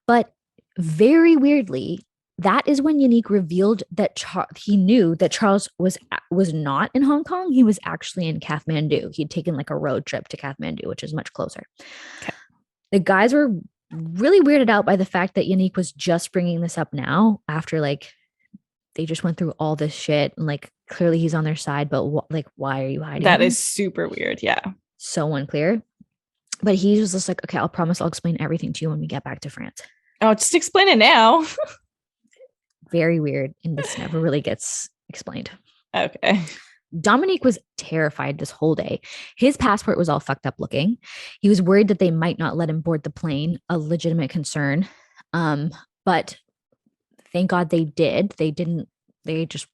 But very weirdly, that is when Yannick revealed that he knew that Charles was not in Hong Kong. He was actually in Kathmandu. He'd taken like a road trip to Kathmandu, which is much closer. Okay. The guys were really weirded out by the fact that Yannick was just bringing this up now after like they just went through all this shit and like clearly he's on their side, but why are you hiding? That is super weird. Yeah. So unclear. But he was just like, okay, I'll promise I'll explain everything to you when we get back to France. Oh, just explain it now. Very weird. And this never really gets explained. Okay. Dominique was terrified this whole day. His passport was all fucked up looking. He was worried that they might not let him board the plane, a legitimate concern. But thank God they did. They just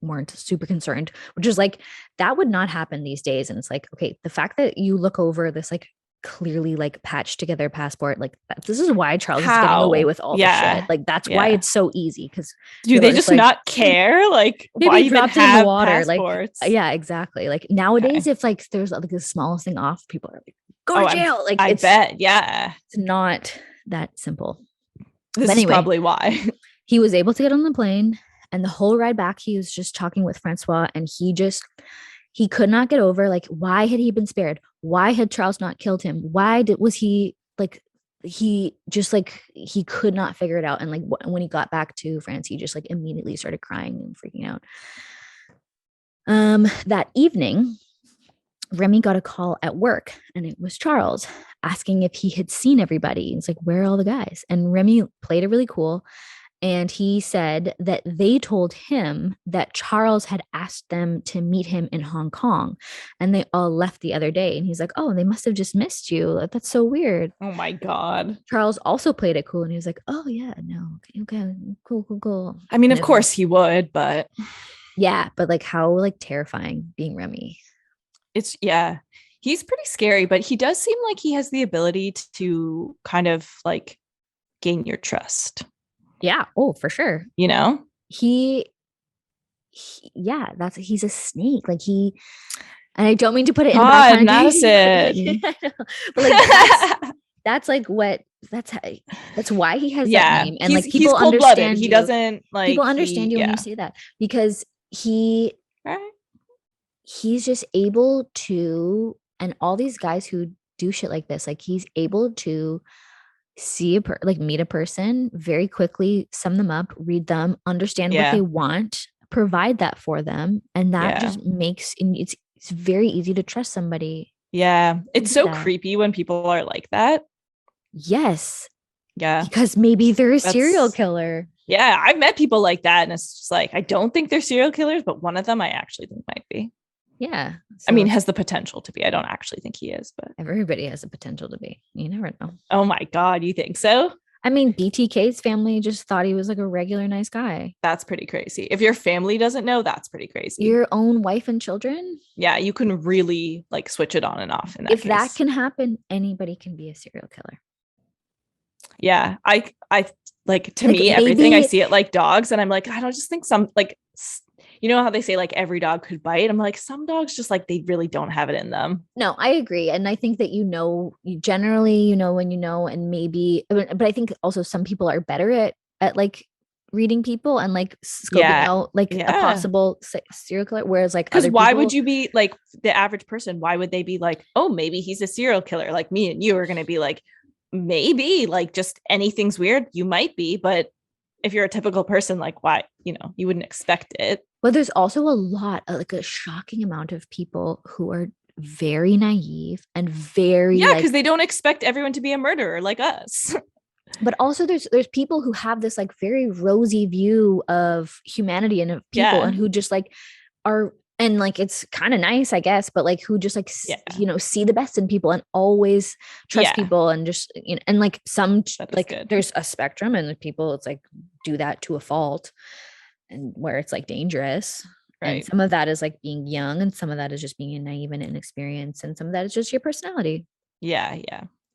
weren't super concerned, which is like, that would not happen these days. And it's like, okay, the fact that you look over this like clearly like patched together passport, like this is why Charles is getting away with all the shit. Like that's why it's so easy. Because do they just like, not care? Like why even dropped in the water? Passports? Like yeah, exactly. Like nowadays, if like there's like the smallest thing off, people are like, go to jail. Like I bet, yeah, it's not that simple. This is probably why he was able to get on the plane, and the whole ride back, he was just talking with Francois, and he could not get over, like, why had he been spared? Why had Charles not killed him? Was he like, he could not figure it out. And like, when he got back to France, he just like immediately started crying and freaking out. That evening, Remy got a call at work and it was Charles asking if he had seen everybody. It's like, where are all the guys? And Remy played it really cool. And he said that they told him that Charles had asked them to meet him in Hong Kong and they all left the other day. And he's like, oh, they must have just missed you. That's so weird. Oh my God. Charles also played it cool. And he was like, oh yeah, no. Okay. Cool. I mean, of course he would, but yeah, but like how like terrifying being Remy. It's he's pretty scary, but he does seem like he has the ability to kind of like gain your trust. Yeah. Oh, for sure. You know, he's a snake. Like and I don't mean to put it in bad Madison. But like that's like that's why he has that name. And like people understand he doesn't like people understand you when you say that, because he's just able to, and all these guys who do shit like this, like he's able to see meet a person very quickly, sum them up, read them, understand what they want, provide that for them, and that just makes it's very easy to trust somebody. Yeah, it's so creepy when people are like that. Yes. Yeah, because maybe they're a serial killer. Yeah, I've met people like that, and it's just like, I don't think they're serial killers, but one of them I actually think might be. Yeah. So, I mean, has the potential to be. I don't actually think he is, but everybody has the potential to be. You never know. Oh my God, you think so? I mean, BTK's family just thought he was like a regular nice guy. That's pretty crazy. If your family doesn't know, that's pretty crazy. Your own wife and children? Yeah, you can really like switch it on and off in that case. If that can happen, anybody can be a serial killer. Yeah, I like, to me, everything I see it like dogs, and I'm like, I don't just think some, like, you know how they say like every dog could bite? I'm like, some dogs just like, they really don't have it in them. No, I agree. And I think that, you generally, when and maybe, but I think also some people are better at like reading people and like scoping out like a possible serial killer. Whereas like, because why would you be like the average person? Why would they be like, oh, maybe he's a serial killer? Like me and you are going to be like, maybe, like, just anything's weird. You might be, but if you're a typical person, like, why, you wouldn't expect it. But there's also like a shocking amount of people who are very naive and very because they don't expect everyone to be a murderer like us. But also there's people who have this like very rosy view of humanity and of people and who just like are, and like it's kind of nice, I guess, but like who just like see the best in people and always trust people and just and like some like good. There's a spectrum and people it's like do that to a fault and where it's like dangerous. Right. And some of that is like being young and some of that is just being naive and inexperienced and some of that is just your personality. Yeah.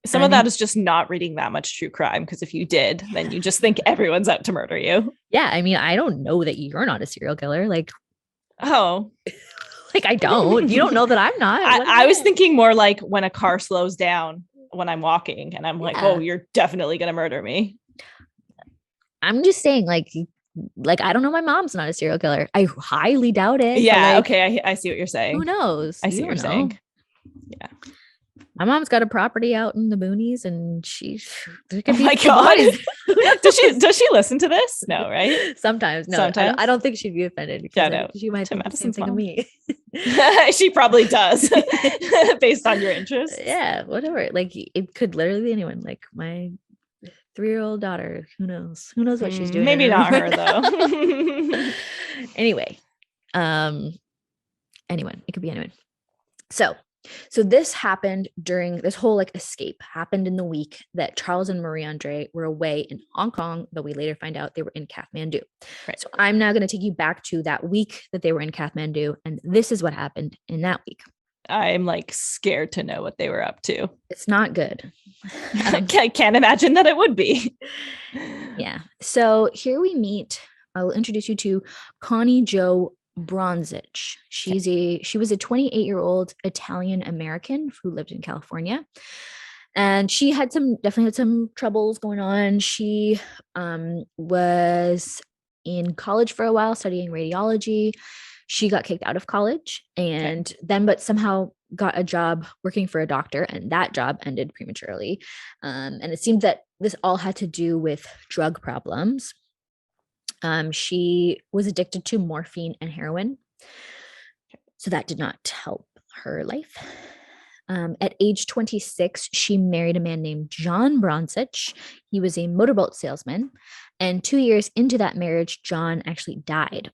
Some of that is just not reading that much true crime, because if you did, then you just think everyone's out to murder you. Yeah, I mean, I don't know that you're not a serial killer. Like, oh, like I don't. You don't know that I'm not. I was thinking more like when a car slows down when I'm walking, and I'm like, oh, you're definitely gonna murder me. I'm just saying, like I don't know. My mom's not a serial killer. I highly doubt it. Yeah. Okay. I see what you're saying. Who knows? I see what you're saying. Yeah. My mom's got a property out in the boonies, and oh my god, does she listen to this? No, right? Sometimes, no. Sometimes. I don't think she'd be offended. Yeah, no. She might think the same thing of me. She probably does, based on your interests. Yeah, whatever. Like it could literally be anyone. Like my 3-year-old daughter. Who knows? Who knows what she's doing? Maybe not her though. Anyway, anyone. It could be anyone. So this happened during this whole like escape happened in the week that Charles and Marie-Andre were away in Hong Kong, but we later find out they were in Kathmandu. Right. So I'm now going to take you back to that week that they were in Kathmandu. And this is what happened in that week. I'm like scared to know what they were up to. It's not good. I can't imagine that it would be. Yeah. So here we meet, I will introduce you to Connie Jo Bronzich. She was a 28-year-old Italian American who lived in California, and she definitely had some troubles going on. She was in college for a while studying radiology. She got kicked out of college and but somehow got a job working for a doctor, and that job ended prematurely. And it seemed that this all had to do with drug problems. She was addicted to morphine and heroin, so that did not help her life. At age 26, she married a man named John Bronzich. He was a motorboat salesman, and 2 years into that marriage, John actually died.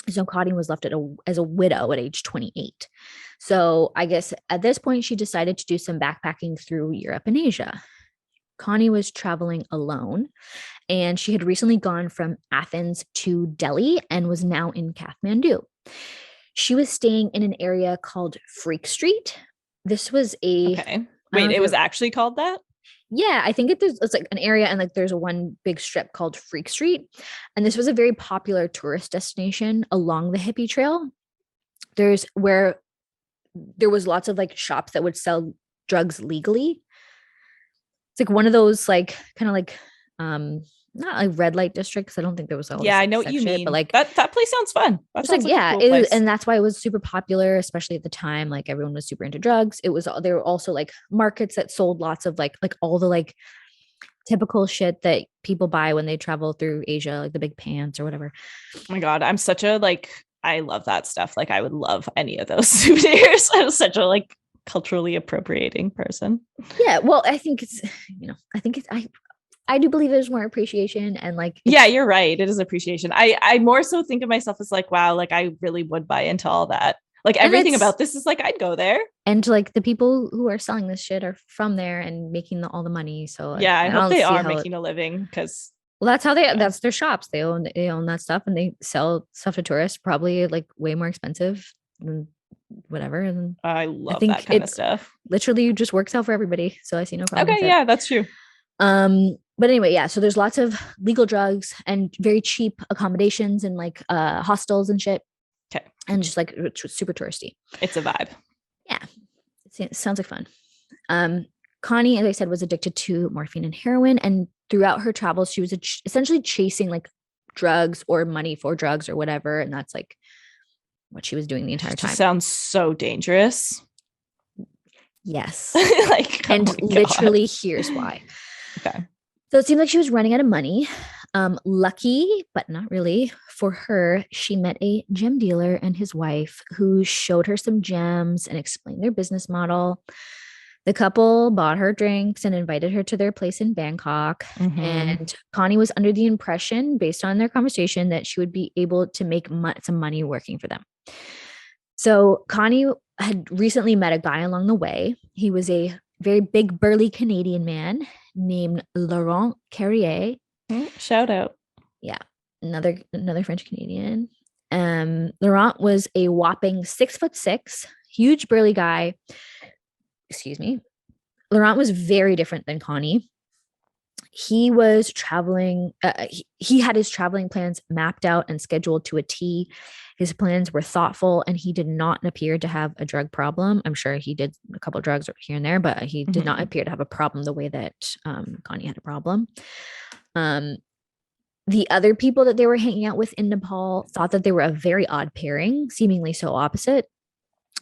So Connie was left as a widow at age 28. So I guess at this point, she decided to do some backpacking through Europe and Asia. Connie was traveling alone, and she had recently gone from Athens to Delhi and was now in Kathmandu. She was staying in an area called Freak Street. This was okay. Wait, it was actually called that? Yeah, I think it's like an area, and like there's one big strip called Freak Street. And this was a very popular tourist destination along the hippie trail. Where there was lots of like shops that would sell drugs legally. It's like one of those like kind of like not like red light districts. I don't think there was all. Yeah, I know what you mean. But like that place sounds fun. That sounds like a cool place. And that's why it was super popular, especially at the time. Like everyone was super into drugs. There were also like markets that sold lots of like all the like typical shit that people buy when they travel through Asia, like the big pants or whatever. Oh my god, I'm such a I love that stuff. Like I would love any of those souvenirs. I'm such a like culturally appropriating person. Yeah, well, I think it's I do believe there's more appreciation and like yeah, you're right. It is appreciation. I more so think of myself as like, wow, like I really would buy into all that. Like everything about this is like, I'd go there. And like the people who are selling this shit are from there and making all the money. So yeah, I hope they are making a living, because that's how that's their shops. They own that stuff, and they sell stuff to tourists, probably like way more expensive than whatever. And I love that kind of stuff. Literally just works out for everybody. So I see no problem. Okay, yeah, that's true. But anyway, yeah. So there's lots of legal drugs and very cheap accommodations and like hostels and shit. Okay. And just like super touristy. It's a vibe. Yeah. It sounds like fun. Connie, as I said, was addicted to morphine and heroin. And throughout her travels, she was essentially chasing like drugs or money for drugs or whatever. And that's like what she was doing the entire time. Sounds so dangerous. Yes. Like, and literally here's why. Okay. So it seemed like she was running out of money. Lucky, but not really, for her, she met a gem dealer and his wife who showed her some gems and explained their business model. The couple bought her drinks and invited her to their place in Bangkok. Mm-hmm. And Connie was under the impression, based on their conversation, that she would be able to make some money working for them. So Connie had recently met a guy along the way. He was a very big, burly Canadian man named Laurent Carrier. Shout out. Yeah. Another French Canadian. Laurent was a whopping 6'6", huge burly guy. Excuse me. Laurent was very different than Connie. He was traveling. He had his traveling plans mapped out and scheduled to a T. His plans were thoughtful, and he did not appear to have a drug problem. I'm sure he did a couple of drugs here and there, but he did not appear to have a problem the way that Connie had a problem. The other people that they were hanging out with in Nepal thought that they were a very odd pairing, seemingly so opposite.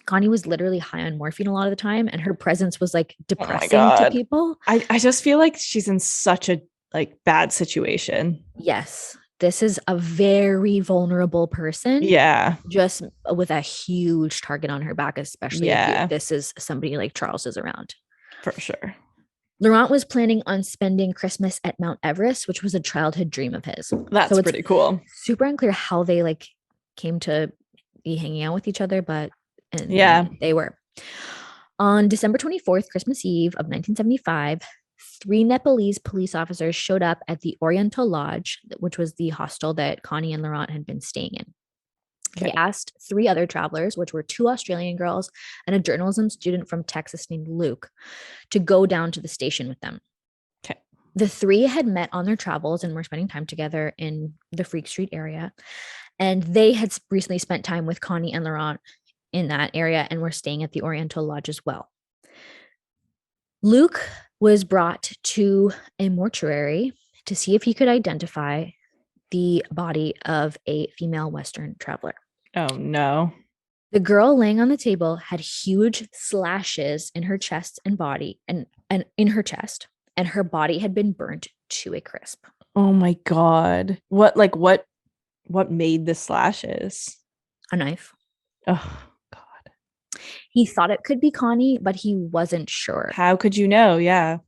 Connie was literally high on morphine a lot of the time, and her presence was like depressing to people. I just feel like she's in such a like bad situation. Yes. This is a very vulnerable person. Yeah. Just with a huge target on her back, especially if this is somebody like Charles is around. For sure. Laurent was planning on spending Christmas at Mount Everest, which was a childhood dream of his. That's pretty cool. Super unclear how they like came to be hanging out with each other, but they were. On December 24th, Christmas Eve of 1975, 3 Nepalese police officers showed up at the Oriental Lodge, which was the hostel that Connie and Laurent had been staying in. Okay. They asked 3 other travelers, which were 2 Australian girls and a journalism student from Texas named Luke, to go down to the station with them. Okay. The 3 had met on their travels and were spending time together in the Freak Street area. And they had recently spent time with Connie and Laurent in that area and were staying at the Oriental Lodge as well. Luke was brought to a mortuary to see if he could identify the body of a female Western traveler. Oh, no. The girl laying on the table had huge slashes in her chest and body and in her chest, and her body had been burnt to a crisp. Oh my God. What made the slashes? A knife. Oh. He thought it could be Connie, but he wasn't sure. How could you know? Yeah.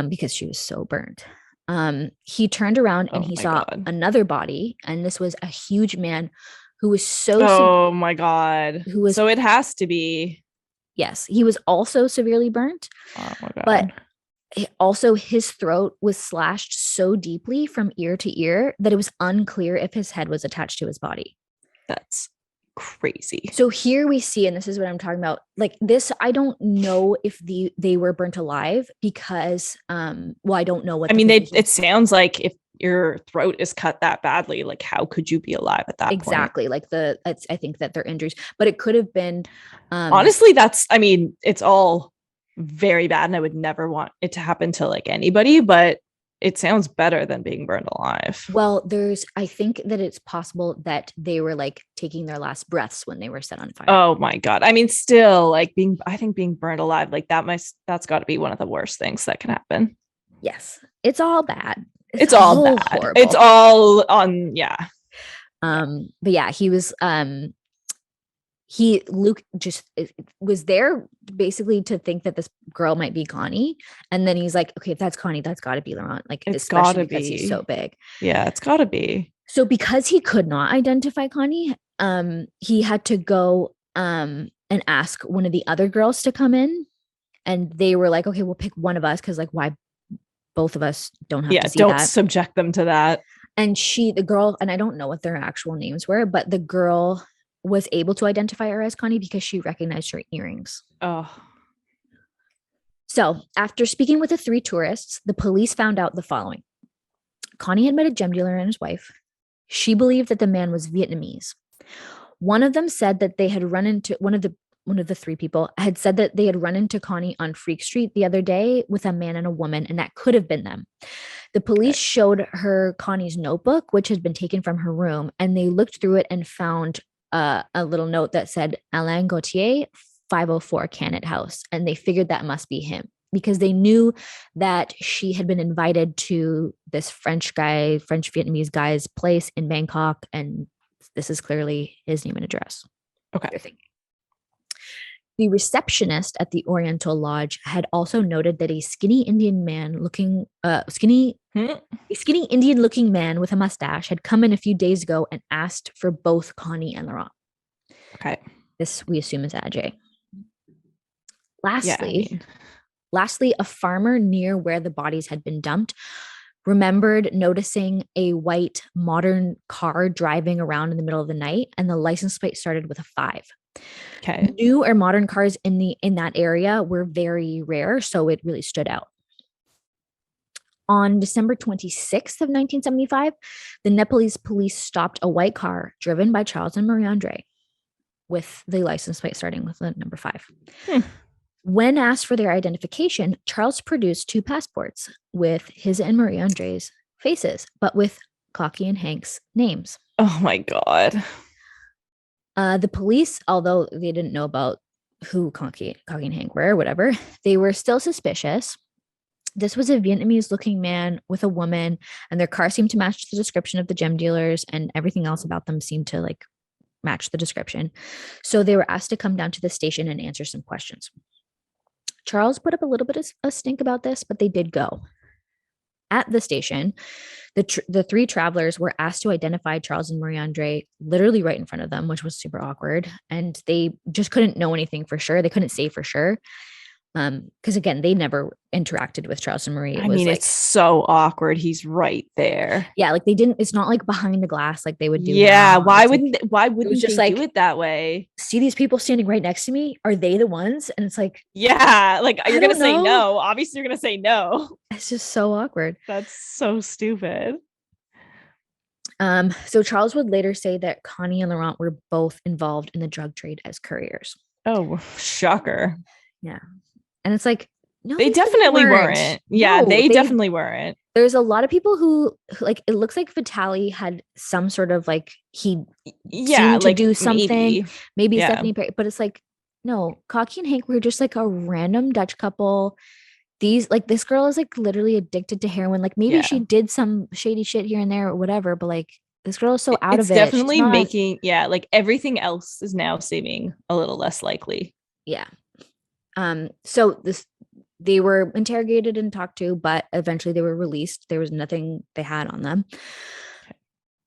Because she was so burnt. He turned around and he saw another body, and this was a huge man who was so oh my God. So it has to be. Yes, he was also severely burnt. Oh my God. But also his throat was slashed so deeply from ear to ear that it was unclear if his head was attached to his body. That's crazy. So here we see, and this is what I'm talking about, like this, I don't know if they were burnt alive because I don't know what it sounds like if your throat is cut that badly, like how could you be alive at that point? Like I think that they're injuries, but it could have been honestly, it's all very bad and I would never want it to happen to like anybody, but it sounds better than being burned alive. Well, I think that it's possible that they were like taking their last breaths when they were set on fire. Oh my God. I mean, still like I think being burned alive, like that's got to be one of the worst things that can happen. Yes. It's all bad. It's all bad. Horrible. It's all on. Yeah. But yeah, he was, Luke just was there basically to think that this girl might be Connie. And then he's like, okay, if that's Connie, that's gotta be Laurent. Like, it's gotta be. He's so big. Yeah, it's gotta be. So because he could not identify Connie, he had to go and ask one of the other girls to come in. And they were like, okay, we'll pick one of us, because like, why both of us don't have to see don't that. Subject them to that. And the girl, and I don't know what their actual names were, but the girl was able to identify her as Connie because she recognized her earrings. Oh. So after speaking with the 3 tourists, the police found out the following. Connie had met a gem dealer and his wife. She believed that the man was Vietnamese. One of them said that they had run into one of the 3 people had said that they had run into Connie on Freak Street the other day with a man and a woman, and that could have been them. The police showed her Connie's notebook, which had been taken from her room, and they looked through it and found a little note that said Alain Gauthier, 504 Cannet House, and they figured that must be him, because they knew that she had been invited to this French Vietnamese guy's place in Bangkok, and this is clearly his name and address. Okay. The receptionist at the Oriental Lodge had also noted that a skinny Indian looking man with a mustache had come in a few days ago and asked for both Connie and Laurent. Okay. This we assume is Ajay. Lastly, a farmer near where the bodies had been dumped remembered noticing a white modern car driving around in the middle of the night, and the license plate started with a 5. Okay. New or modern cars in that area were very rare, so it really stood out. On December 26th of 1975, the Nepalese police stopped a white car driven by Charles and Marie-Andre with the license plate starting with the number 5. When asked for their identification, Charles produced 2 passports with his and Marie-Andre's faces, but with Cocky and Hank's names. Oh my God. The police, although they didn't know about who Cocky and Hank were or whatever, they were still suspicious. This was a Vietnamese-looking man with a woman, and their car seemed to match the description of the gem dealers, and everything else about them seemed to like match the description. So they were asked to come down to the station and answer some questions. Charles put up a little bit of a stink about this, but they did go. At the station, the 3 travelers were asked to identify Charles and Marie-Andre literally right in front of them, which was super awkward. And they just couldn't know anything for sure. They couldn't say for sure. Because again, they never interacted with Charles and Marie. It's so awkward. He's right there. Yeah, like they didn't. It's not like behind the glass like they would do. Yeah, now. why wouldn't they just like, do it that way? See these people standing right next to me? Are they the ones? And it's like, yeah, like you're gonna say no. Obviously, you're gonna say no. It's just so awkward. That's so stupid. So Charles would later say that Connie and Laurent were both involved in the drug trade as couriers. Oh, shocker. Yeah. And it's like, no, they definitely weren't. Yeah, no, they definitely weren't. There's a lot of people who like, it looks like Vitaly had some sort of like, he seemed to do something, maybe Stephanie Perry, but it's like, no, Cocky and Hank were just like a random Dutch couple. This girl is like literally addicted to heroin. Like maybe she did some shady shit here and there or whatever, but like this girl is so out of it. It's definitely making, like everything else is now seeming a little less likely. Yeah. So they were interrogated and talked to, but eventually they were released. There was nothing they had on them.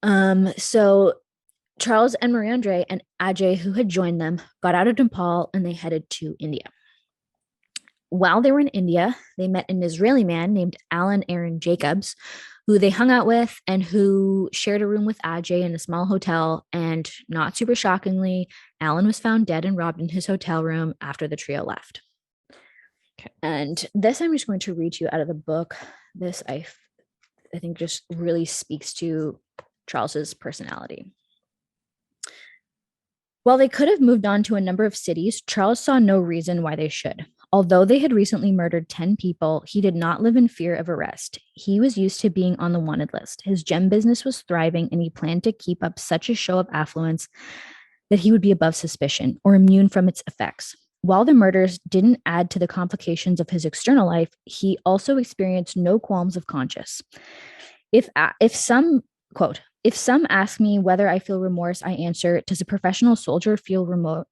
Okay. So Charles and Marie-Andre and Ajay, who had joined them, got out of Nepal and they headed to India. While they were in India, they met an Israeli man named Alan Aaron Jacobs, who they hung out with and who shared a room with Ajay in a small hotel. And not super shockingly, Alan was found dead and robbed in his hotel room after the trio left. Okay. And this I'm just going to read you out of the book. This I think just really speaks to Charles's personality. While they could have moved on to a number of cities, Charles saw no reason why they should. Although they had recently murdered 10 people, he did not live in fear of arrest. He was used to being on the wanted list. His gem business was thriving, and he planned to keep up such a show of affluence that he would be above suspicion or immune from its effects. While the murders didn't add to the complications of his external life, he also experienced no qualms of conscience. If some ask me whether I feel remorse, I answer, does a professional soldier feel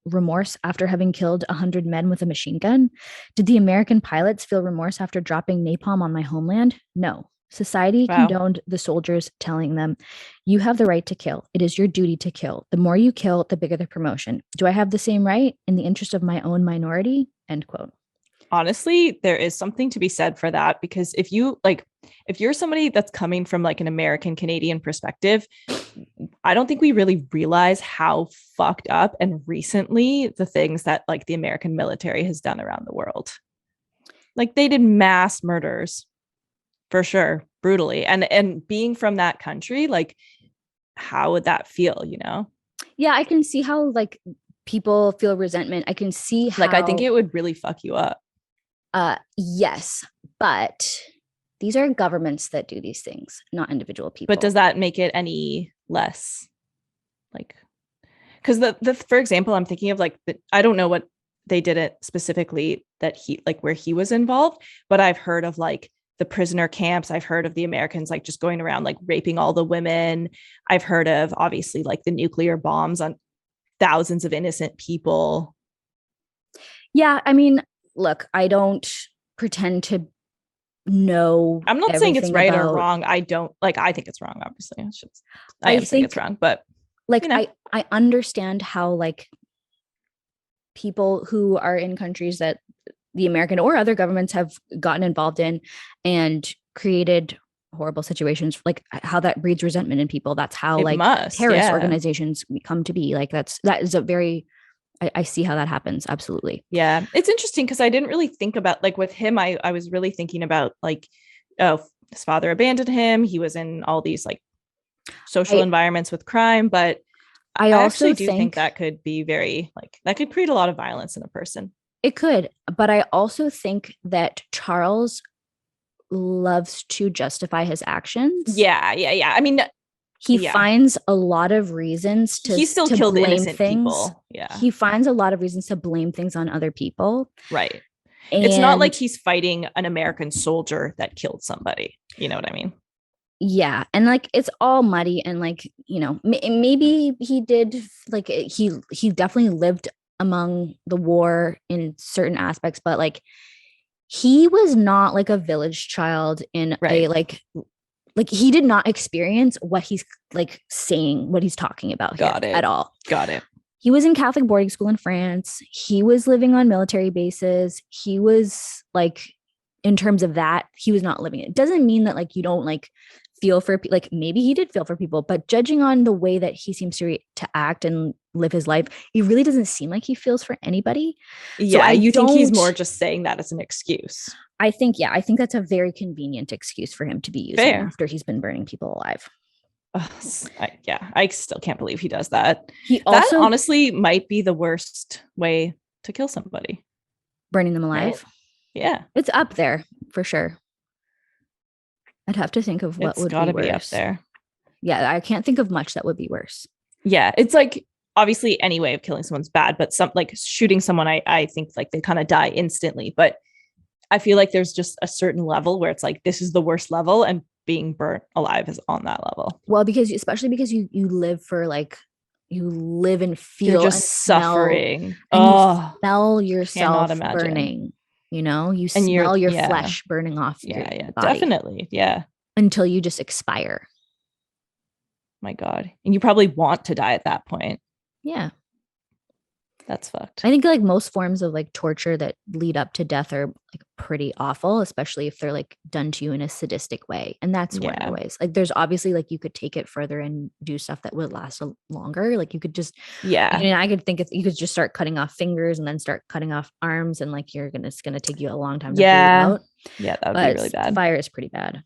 remorse after having killed 100 men with a machine gun? Did the American pilots feel remorse after dropping napalm on my homeland? No. Society condoned the soldiers, telling them, "You have the right to kill. It is your duty to kill. The more you kill, the bigger the promotion. Do I have the same right in the interest of my own minority?" End quote. Honestly, there is something to be said for that, because if you're somebody that's coming from like an American Canadian perspective, I don't think we really realize how fucked up and recently the things that like the American military has done around the world. Like they did mass murders, for sure, brutally. And being from that country, like how would that feel, you know? Yeah, I can see how like people feel resentment. I can see how, like, I think it would really fuck you up. Yes, but these are governments that do these things, not individual people. But does that make it any less like, because the for example, I'm thinking of like I don't know what they did it specifically that he like where he was involved, but I've heard of like the prisoner camps. I've heard of the Americans like just going around like raping all the women. I've heard of obviously like the nuclear bombs on thousands of innocent people. Yeah, I mean, look, I don't pretend to know. I'm not saying it's right or wrong. I don't like, I think it's wrong, obviously. I am saying it's wrong, but like, you know. I understand how like people who are in countries that the American or other governments have gotten involved in and created horrible situations, like how that breeds resentment in people. That's how terrorist organizations come to be. Like that is a very, I see how that happens. Absolutely. Yeah. It's interesting because I didn't really think about like with him, I was really thinking about like, oh, his father abandoned him. He was in all these like social environments with crime, but I also do think that could be very like, that could create a lot of violence in a person. It could, but I also think that Charles loves to justify his actions. Yeah. I mean, he finds a lot of reasons to, he still killed innocent people. Yeah. He finds a lot of reasons to blame things on other people. Right. And it's not like he's fighting an American soldier that killed somebody. You know what I mean? Yeah. And like, it's all muddy and like, you know, maybe he did like, he definitely lived among the war in certain aspects, but like, he was not like a village child in a like he did not experience what he's like saying, what he's talking about here at all. Got it. He was in Catholic boarding school in France. He was living on military bases. He was like, in terms of that, he was not living it. It doesn't mean that like you don't like feel for like maybe he did feel for people, but judging on the way that he seems to act and live his life, he really doesn't seem like he feels for anybody. Yeah, so you think he's more just saying that as an excuse? I think that's a very convenient excuse for him to be using after he's been burning people alive. I still can't believe he does that. That honestly might be the worst way to kill somebody. Burning them alive? Right? Yeah. It's up there for sure. I'd have to think of what would be worse. It's gotta be up there. Yeah, I can't think of much that would be worse. Yeah, it's like obviously any way of killing someone's bad, but some like shooting someone, I think like they kind of die instantly. But I feel like there's just a certain level where it's like this is the worst level, and being burnt alive is on that level. Well, especially because you live for like you live and feel you're just suffering. You smell yourself burning. You know, you smell your flesh burning off. Yeah, definitely. Yeah. Until you just expire. My God. And you probably want to die at that point. Yeah. That's fucked. I think like most forms of like torture that lead up to death are like pretty awful, especially if they're like done to you in a sadistic way. And that's one of the ways. Like there's obviously like you could take it further and do stuff that would last longer. Like you could just I mean, I could think you could just start cutting off fingers and then start cutting off arms, and like it's gonna take you a long time to bleed out. Yeah, that would be really bad. Fire is pretty bad.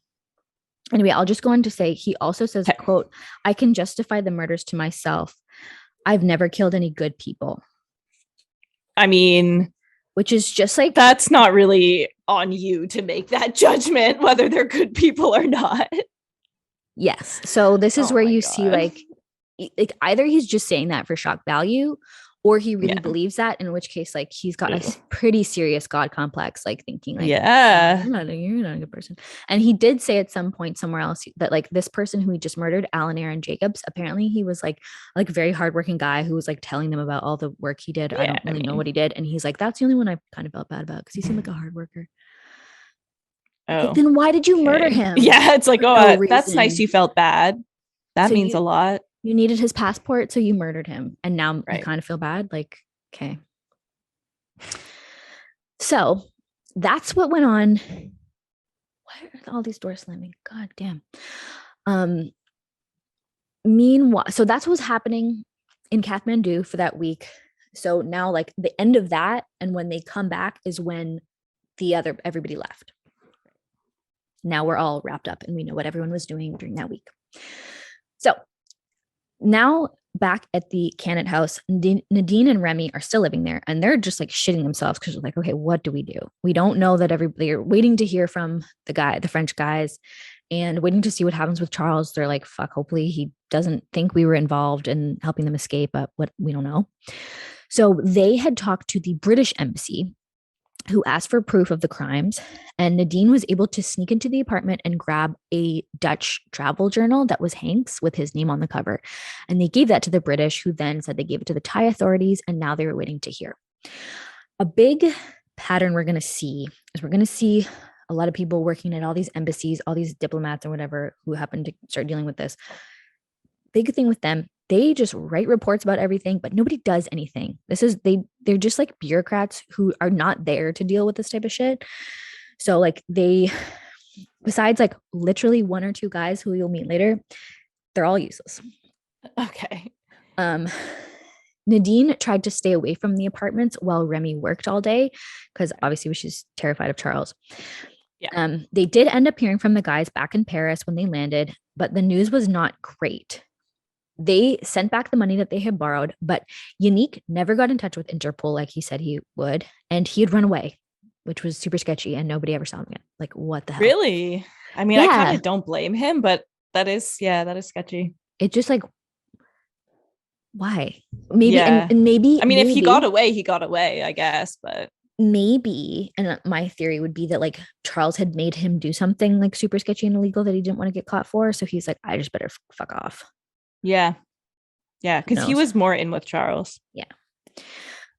Anyway, I'll just go on to say he also says, quote, "I can justify the murders to myself. I've never killed any good people." I mean, which is just like, that's not really on you to make that judgment, whether they're good people or not. Yes. So this is where you see like either he's just saying that for shock value, or he really believes that, in which case, like he's got a pretty serious God complex, like thinking like, you're not a good person. And he did say at some point somewhere else that like this person who he just murdered, Alan Aaron Jacobs, apparently he was like a very hardworking guy who was like telling them about all the work he did. I don't really know what he did. And he's like, that's the only one I kind of felt bad about, because he seemed like a hard worker. Like, then why did you murder him? Yeah, it's like, that's nice. You felt bad. That means a lot. You needed his passport, so you murdered him. And now you kind of feel bad. Like, okay. So that's what went on. Why are all these doors slamming? God damn. Meanwhile, so that's what was happening in Kathmandu for that week. So now, like, the end of that, and when they come back is when everybody left. Now we're all wrapped up and we know what everyone was doing during that week. So now back at the Cannet house, Nadine and Remy are still living there, and they're just like shitting themselves because they're like, okay, what do? We don't know that everybody are waiting to hear from the French guys, and waiting to see what happens with Charles. They're like, fuck, hopefully he doesn't think we were involved in helping them escape, but what, we don't know. So they had talked to the British embassy, who asked for proof of the crimes, and Nadine was able to sneak into the apartment and grab a Dutch travel journal that was Hank's with his name on the cover. And they gave that to the British, who then said they gave it to the Thai authorities, and now they were waiting to hear. A big pattern we're going to see a lot of people working at all these embassies, all these diplomats or whatever who happen to start dealing with this. Big thing with them, they just write reports about everything, but nobody does anything. They're just like bureaucrats who are not there to deal with this type of shit. So like besides like literally one or two guys who you'll meet later, they're all useless. Okay. Nadine tried to stay away from the apartments while Remy worked all day because obviously she's terrified of Charles. Yeah. They did end up hearing from the guys back in Paris when they landed, but the news was not great. They sent back the money that they had borrowed, but Yannick never got in touch with Interpol like he said he would, and he had run away, which was super sketchy, and nobody ever saw him again. Like, what the hell? Really? I mean, I kind of don't blame him, but that is sketchy. It's just like, why? Maybe, and maybe. I mean, if he got away, I guess, but maybe, and my theory would be that like Charles had made him do something like super sketchy and illegal that he didn't want to get caught for, so he's like, I just better fuck off. Yeah, because he was more in with Charles. Yeah,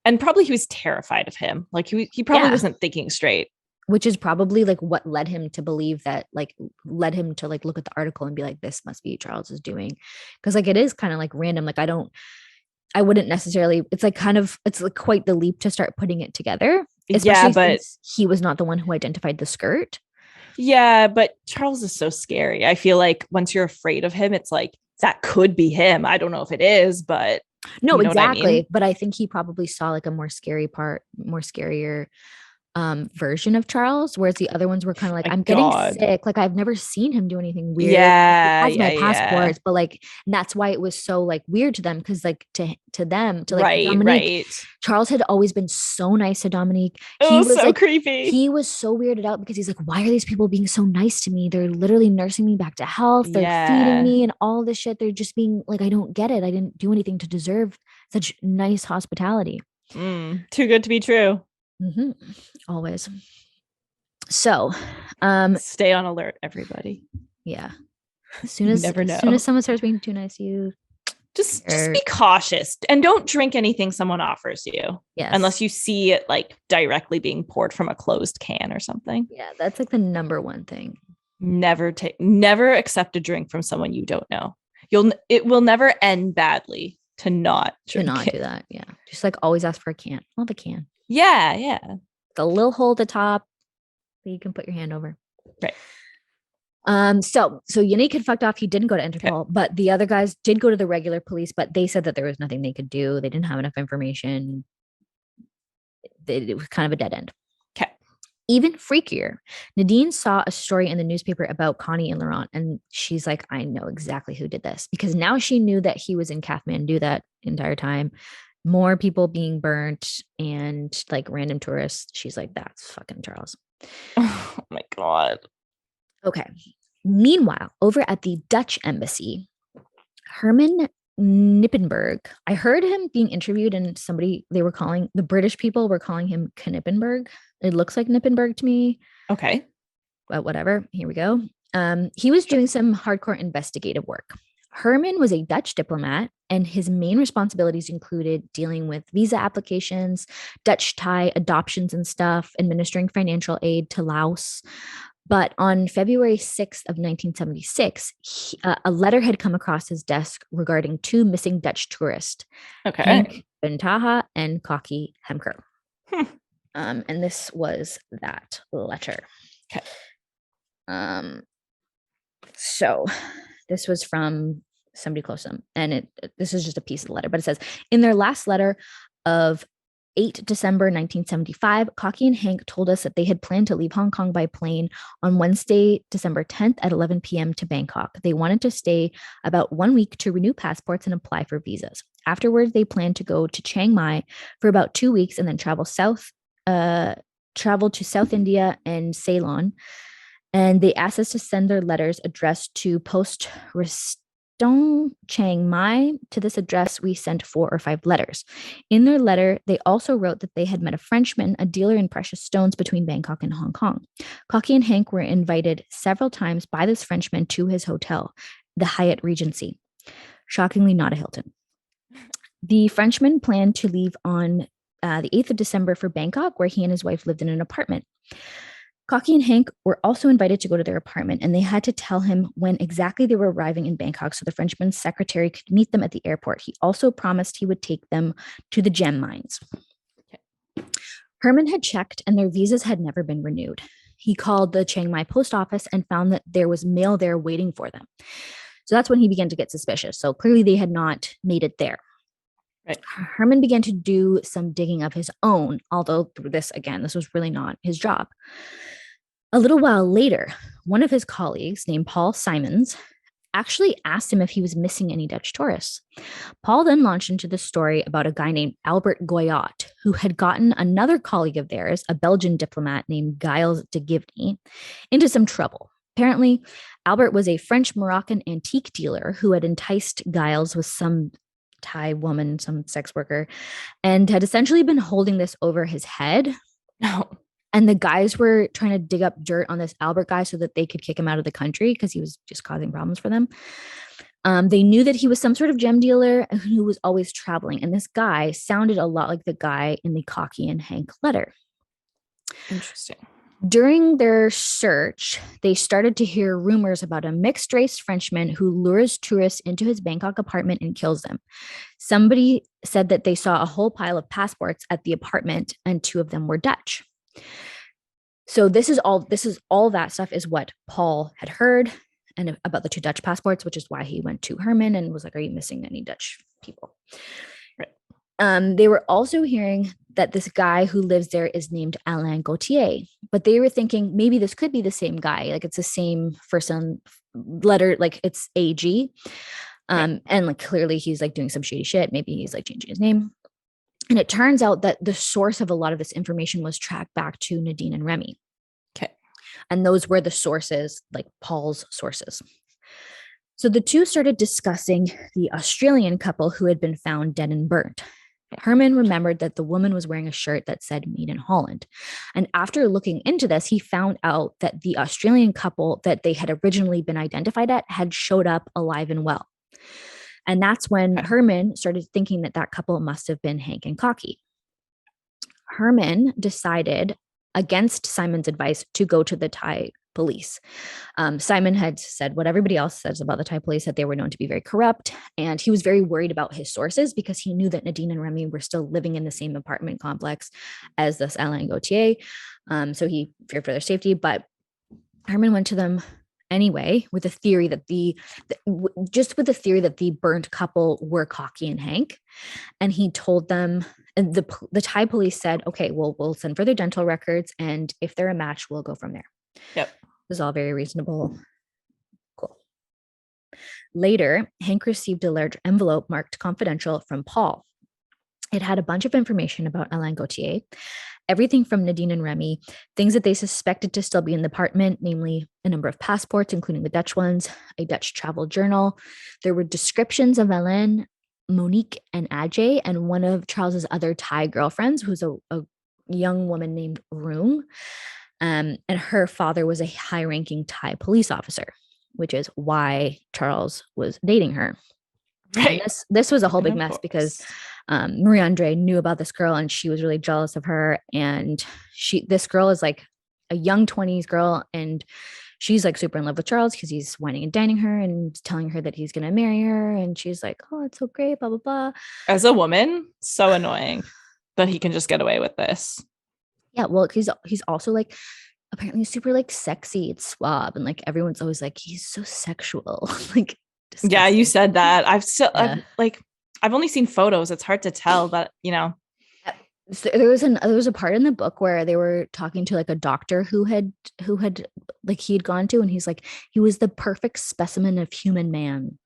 and probably he was terrified of him. Like he probably wasn't thinking straight, which is probably like what led him to believe that, like led him to like look at the article and be like, this must be Charles is doing, because like it is kind of like random. Like I wouldn't necessarily. It's like it's like quite the leap to start putting it together. Especially but since he was not the one who identified the skirt. Yeah, but Charles is so scary. I feel like once you're afraid of him, it's like, that could be him. I don't know if it is, but no, exactly. I mean? But I think he probably saw like a more scarier version of Charles, whereas the other ones were kind of like, I'm getting sick. Like I've never seen him do anything weird. Yeah, he has my passports, but like, and that's why it was so like weird to them, because like to them, to like Dominique, Charles had always been so nice to Dominique. He was so like, creepy. He was so weirded out because he's like, why are these people being so nice to me? They're literally nursing me back to health. They're feeding me and all this shit. They're just being like, I don't get it. I didn't do anything to deserve such nice hospitality. Too good to be true. Mm-hmm. Always. So stay on alert, everybody. Yeah, as soon as someone starts being too nice to you, just be cautious and don't drink anything someone offers you. Yes, unless you see it like directly being poured from a closed can or something. Yeah, that's like the number one thing. Never accept a drink from someone you don't know. It will never end badly to not do that. Yeah, just like always ask for a can. Love a can. Yeah. The little hole at the top that you can put your hand over. Right. So Yannick had fucked off. He didn't go to Interpol, but the other guys did go to the regular police, but they said that there was nothing they could do. They didn't have enough information. It was kind of a dead end. Okay. Even freakier, Nadine saw a story in the newspaper about Connie and Laurent, and she's like, I know exactly who did this, because now she knew that he was in Kathmandu that entire time. More people being burnt and like random tourists. She's like, that's fucking Charles. Oh my God. Okay. Meanwhile, over at the Dutch embassy, Herman Nippenberg, I heard him being interviewed, and the British people were calling him Knippenberg. It looks like Nippenberg to me. Okay. But whatever. Here we go. He was doing some hardcore investigative work. Herman was a Dutch diplomat, and his main responsibilities included dealing with visa applications, Dutch Thai adoptions and stuff, administering financial aid to Laos, But on February 6th of 1976, a letter had come across his desk regarding two missing Dutch tourists, Henk Bentaha and Kaki Hemker. And this was that letter. Okay. So this was from somebody close to them. And this is just a piece of the letter, but it says, in their last letter of 8 December 1975, Kaki and Hank told us that they had planned to leave Hong Kong by plane on Wednesday, December 10th at 11 p.m. to Bangkok. They wanted to stay about 1 week to renew passports and apply for visas. Afterwards, they planned to go to Chiang Mai for about 2 weeks and then travel to South India and Ceylon. And they asked us to send their letters addressed to Post Restong, Chiang Mai. To this address, we sent 4 or 5 letters. In their letter, they also wrote that they had met a Frenchman, a dealer in precious stones between Bangkok and Hong Kong. Kaki and Hank were invited several times by this Frenchman to his hotel, the Hyatt Regency. Shockingly, not a Hilton. The Frenchman planned to leave on the 8th of December for Bangkok, where he and his wife lived in an apartment. Kaki and Hank were also invited to go to their apartment, and they had to tell him when exactly they were arriving in Bangkok so the Frenchman's secretary could meet them at the airport. He also promised he would take them to the gem mines. Okay. Herman had checked, and their visas had never been renewed. He called the Chiang Mai post office and found that there was mail there waiting for them. So that's when he began to get suspicious. So clearly they had not made it there. Right. Herman began to do some digging of his own, although this was really not his job. A little while later, one of his colleagues named Paul Simons actually asked him if he was missing any Dutch tourists. Paul then launched into the story about a guy named Albert Goyat, who had gotten another colleague of theirs, a Belgian diplomat named Giles de Givney, into some trouble. Apparently, Albert was a French-Moroccan antique dealer who had enticed Giles with some Thai woman, some sex worker, and had essentially been holding this over his head. No. And the guys were trying to dig up dirt on this Albert guy so that they could kick him out of the country because he was just causing problems for them. They knew that he was some sort of gem dealer who was always traveling. And this guy sounded a lot like the guy in the Kaki and Hank letter. Interesting. During their search, they started to hear rumors about a mixed-race Frenchman who lures tourists into his Bangkok apartment and kills them. Somebody said that they saw a whole pile of passports at the apartment, and 2 of them were Dutch. So this is all that stuff is what Paul had heard and about the 2 Dutch passports, which is why he went to Herman and was like, "Are you missing any Dutch people?" Right. They were also hearing that this guy who lives there is named Alain Gauthier, but they were thinking maybe this could be the same guy. Like it's the same first letter, like it's AG. And like clearly he's like doing some shady shit. Maybe he's like changing his name. And it turns out that the source of a lot of this information was tracked back to Nadine and Remy. Okay. And those were the sources, like Paul's sources. So the 2 started discussing the Australian couple who had been found dead and burnt. Herman remembered that the woman was wearing a shirt that said "Made in Holland." And after looking into this, he found out that the Australian couple that they had originally been identified at had showed up alive and well. And that's when Herman started thinking that that couple must have been Hank and Kaki. Herman decided, against Simon's advice, to go to the Thai police. Simon had said what everybody else says about the Thai police, that they were known to be very corrupt. And he was very worried about his sources because he knew that Nadine and Remy were still living in the same apartment complex as this Alain Gauthier. So he feared for their safety. But Herman went to them anyway with a theory that the burnt couple were Kaki and Hank. And he told them, and the Thai police said, "Okay, well, we'll send for their dental records. And if they're a match, we'll go from there." Yep. This is all very reasonable. Cool. Later, Hank received a large envelope marked confidential from Paul. It had a bunch of information about Alain Gauthier, everything from Nadine and Remy, things that they suspected to still be in the apartment, namely a number of passports, including the Dutch ones, a Dutch travel journal. There were descriptions of Alain, Monique, and Ajay, and one of Charles's other Thai girlfriends, who's a young woman named Room. And her father was a high-ranking Thai police officer, which is why Charles was dating her. Right. And this was a whole big mess because Marie Andre knew about this girl and she was really jealous of her. And this girl is like a young 20s girl, and she's like super in love with Charles because he's whining and dining her and telling her that he's going to marry her. And she's like, oh, it's so great, blah, blah, blah. As a woman, so annoying that he can just get away with this. Yeah, well, he's also like apparently super like sexy and suave, and like everyone's always like, he's so sexual. Like, disgusting. Yeah, you said that. I've only seen photos. It's hard to tell, but So there was a part in the book where they were talking to like a doctor who had like he had gone to, and he's like, he was the perfect specimen of human man.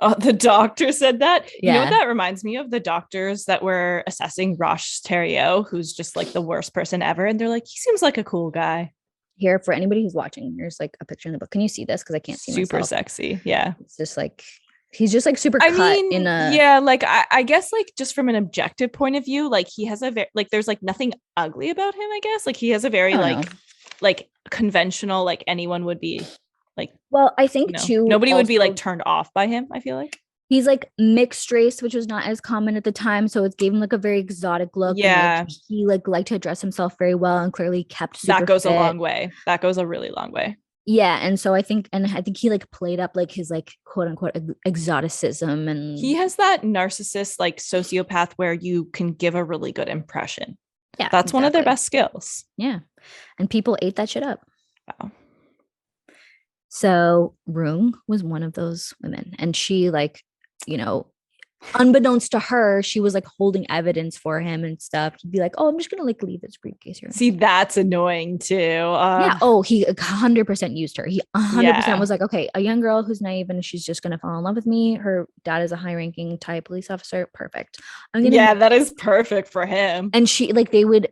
Oh, the doctor said that. Yeah. You know what that reminds me of? The doctors that were assessing Roche Thériault, who's just like the worst person ever. And they're like, he seems like a cool guy. Here, for anybody who's watching, here's like a picture in the book. Can you see this? Because I can't see super myself. Sexy. Yeah. It's just like, he's just like super cut in a. Yeah, like I guess like just from an objective point of view, like he has a very like there's like nothing ugly about him, I guess. Like he has a very like conventional, like anyone would be like, well, I think too, nobody would be like turned off by him, I feel like. He's like mixed race, which was not as common at the time, so it gave him like a very exotic look. Yeah, and, like, he like liked to dress himself very well and clearly kept super that goes fit. a long way. That goes a really long way. Yeah, and so I think he like played up like his like quote unquote exoticism, and he has that narcissist like sociopath where you can give a really good impression. Yeah, that's one of their best skills. Yeah, and people ate that shit up. Wow. So Rung was one of those women, and she like, you know, unbeknownst to her, she was like holding evidence for him and stuff. He'd be like, oh, I'm just gonna like leave this briefcase here. See, that's annoying too. Yeah. Oh, he 100% used her. He 100% was like, okay, a young girl who's naive and she's just gonna fall in love with me. Her dad is a high-ranking Thai police officer. Perfect. That is perfect for him. And she like they would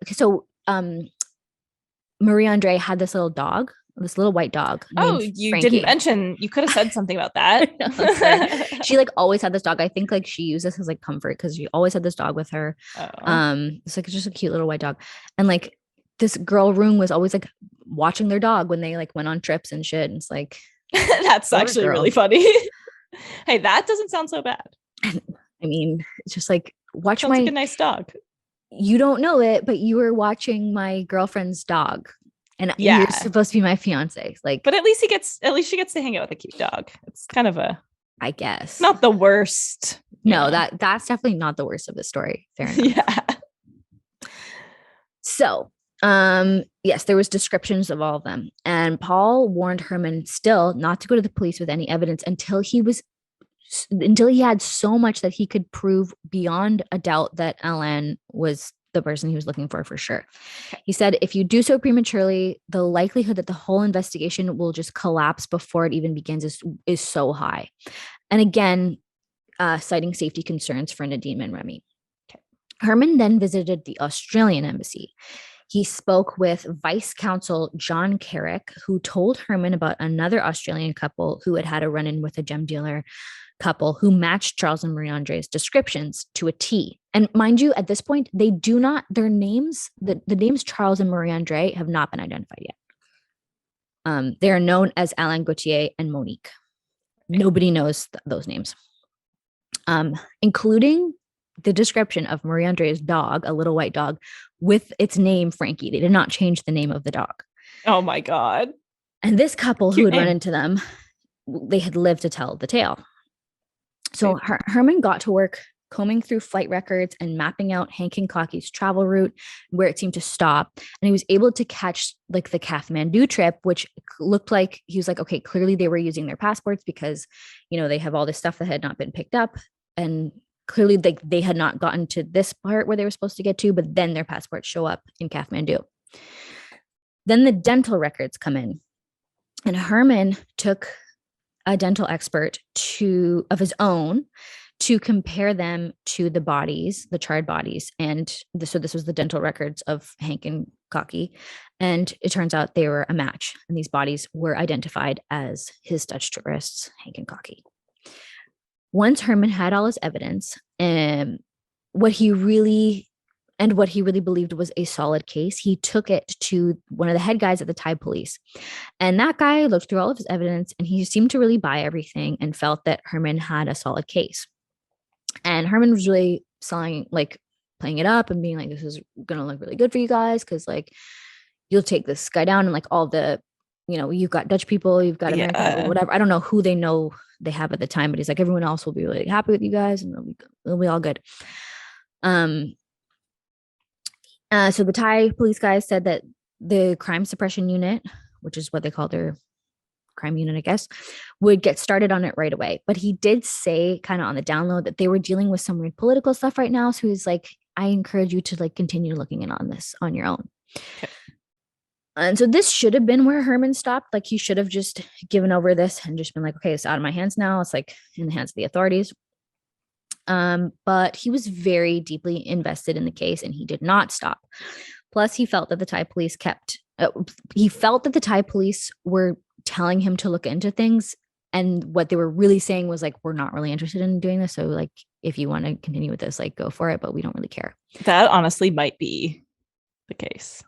Marie Andre had this little dog, this little white dog. Oh, you Frankie. Didn't mention, you could have said something about that. She like always had this dog. I think like she used this as like comfort because she always had this dog with her. It's like just a cute little white dog. And like this girl Rung was always like watching their dog when they like went on trips and shit. And it's like, that's actually really funny. Hey, that doesn't sound so bad. I mean, it's just like, sounds like a nice dog. You don't know it, but you were watching my girlfriend's dog. And you're supposed to be my fiance. Like, but at least she gets to hang out with a cute dog. It's kind of I guess not the worst. No, that's definitely not the worst of the story. Fair enough. Yeah. So, yes, there was descriptions of all of them. And Paul warned Herman still not to go to the police with any evidence until he had so much that he could prove beyond a doubt that Alain was the person he was looking for sure. He said, if you do so prematurely, the likelihood that the whole investigation will just collapse before it even begins is so high. And again, citing safety concerns for Nadine and Remy. Okay. Herman then visited the Australian embassy. He spoke with Vice Consul John Carrick, who told Herman about another Australian couple who had a run-in with a gem dealer couple who matched Charles and Marie Andre's descriptions to a T. And mind you, at this point, they do not, their names, the names Charles and Marie Andre have not been identified yet. They are known as Alain Gauthier and Monique. Nobody knows those names, including the description of Marie Andre's dog, a little white dog, with its name Frankie. They did not change the name of the dog. Oh my God. And this couple who had run into them, they had lived to tell the tale. So Herman got to work combing through flight records and mapping out Hank Hinckley's travel route, where it seemed to stop. And he was able to catch like the Kathmandu trip, which looked like he was like, okay, clearly they were using their passports because, you know, they have all this stuff that had not been picked up. And clearly they had not gotten to this part where they were supposed to get to, but then their passports show up in Kathmandu. Then the dental records come in, and Herman took a dental expert of his own to compare them to the bodies, the charred bodies. And so this was the dental records of Hank and Cocky. And it turns out they were a match. And these bodies were identified as his Dutch tourists, Hank and Cocky. Once Herman had all his evidence, what he really believed was a solid case, he took it to one of the head guys at the Thai police. And that guy looked through all of his evidence, and he seemed to really buy everything and felt that Herman had a solid case. And Herman was really playing it up and being like, this is going to look really good for you guys. Cause like, you'll take this guy down, and like all the, you've got Dutch people, you've got American, or whatever. I don't know who they know they have at the time, but he's like, everyone else will be really happy with you guys, and it'll be all good. So the Thai police guys said that the crime suppression unit, which is what they call their crime unit, I guess, would get started on it right away. But he did say kind of on the download that they were dealing with some weird political stuff right now. So he's like, I encourage you to like continue looking in on this on your own. Okay. And so this should have been where Herman stopped. Like he should have just given over this and just been like, okay, it's out of my hands now. It's like in the hands of the authorities. But he was very deeply invested in the case and he did not stop. Plus, he felt that the Thai police were telling him to look into things. And what they were really saying was like, we're not really interested in doing this. So like, if you want to continue with this, like go for it, but we don't really care. That honestly might be the case.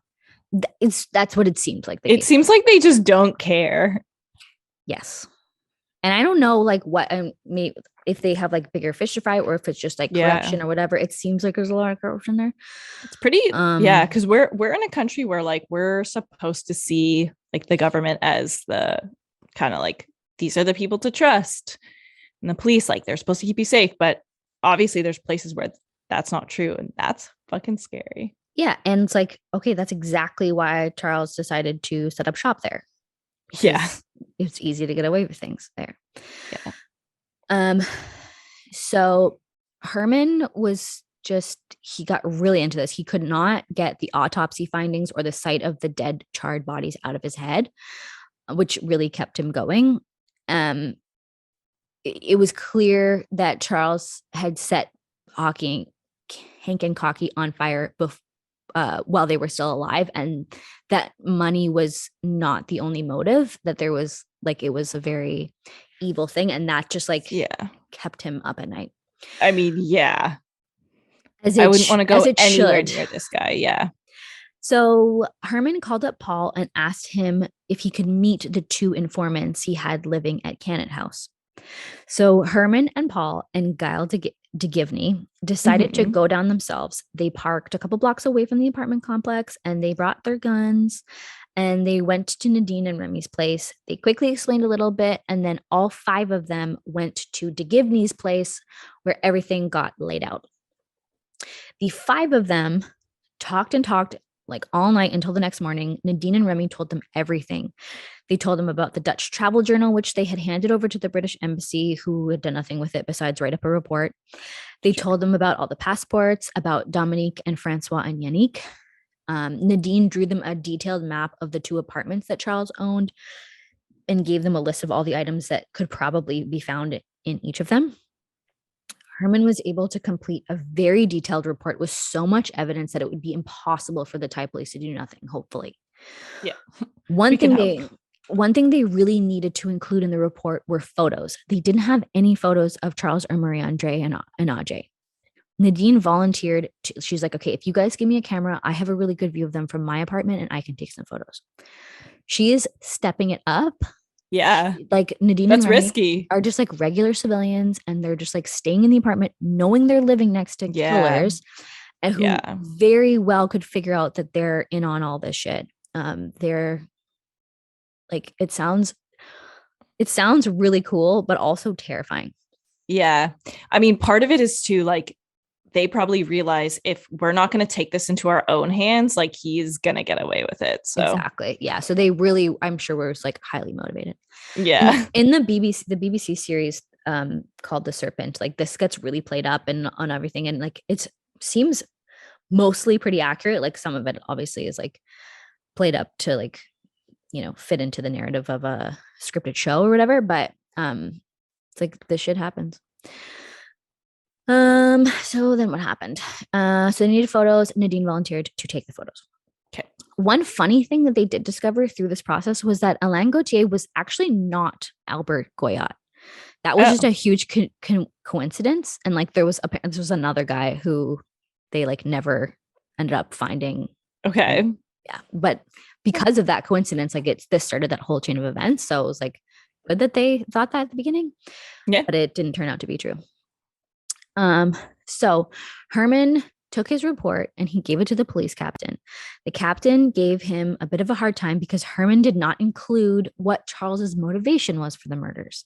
That's what it seems like. It seems like they just don't care. Yes. And I don't know like what, maybe if they have like bigger fish to fry or if it's just like corruption or whatever. It seems like there's a lot of corruption there. It's pretty, because we're in a country where like we're supposed to see like the government as the kind of like, these are the people to trust. And the police, like they're supposed to keep you safe. But obviously there's places where that's not true. And that's fucking scary. Yeah. And it's like, okay, that's exactly why Charles decided to set up shop there. Yeah. It's easy to get away with things there. Yeah. So Herman was he got really into this. He could not get the autopsy findings or the sight of the dead, charred bodies out of his head, which really kept him going. It was clear that Charles had set Hank and Cocky on fire while they were still alive, and that money was not the only motive, that there was like, it was a very evil thing, and that just like kept him up at night. I mean, yeah. I wouldn't want to go anywhere near this guy. Yeah. So Herman called up Paul and asked him if he could meet the two informants he had living at Cannon House. So Herman and Paul and Guile DeGivney decided to go down themselves. They parked a couple blocks away from the apartment complex and they brought their guns and they went to Nadine and Remy's place. They quickly explained a little bit, and then all five of them went to DeGivney's place where everything got laid out. The five of them talked like all night until the next morning. Nadine and Remy told them everything. They told them about the Dutch travel journal, which they had handed over to the British embassy, who had done nothing with it besides write up a report. They told them about all the passports, about Dominique and Francois and Yannick. Nadine drew them a detailed map of the two apartments that Charles owned and gave them a list of all the items that could probably be found in each of them. Herman was able to complete a very detailed report with so much evidence that it would be impossible for the Thai police to do nothing, hopefully. Yeah. One thing they really needed to include in the report were photos. They didn't have any photos of Charles or Marie-Andre and Ajay. Nadine volunteered. She's like, okay, if you guys give me a camera, I have a really good view of them from my apartment and I can take some photos. She is stepping it up. Yeah. Like Nadine That's and Remy risky. are just like regular civilians and they're just like staying in the apartment, knowing they're living next to killers and who very well could figure out that they're in on all this shit. They're like, it sounds really cool, but also terrifying. Yeah. I mean, part of it is to like, they probably realize if we're not going to take this into our own hands, like he's going to get away with it. So exactly. Yeah. So they really, I'm sure were like highly motivated. Yeah. In the BBC series called The Serpent, like this gets really played up and on everything. And like, it seems mostly pretty accurate. Like some of it obviously is like played up to like, fit into the narrative of a scripted show or whatever. But it's like this shit happens. So then what happened? So they needed photos. Nadine volunteered to take the photos. Okay. One funny thing that they did discover through this process was that Alain Gauthier was actually not Albert Goyat. That was just a huge coincidence. And like there was another guy who they like never ended up finding. Okay. Yeah. But because of that coincidence, like this started that whole chain of events. So it was like good that they thought that at the beginning. Yeah. But it didn't turn out to be true. So Herman took his report and he gave it to the police captain. The captain gave him a bit of a hard time because Herman did not include what Charles's motivation was for the murders.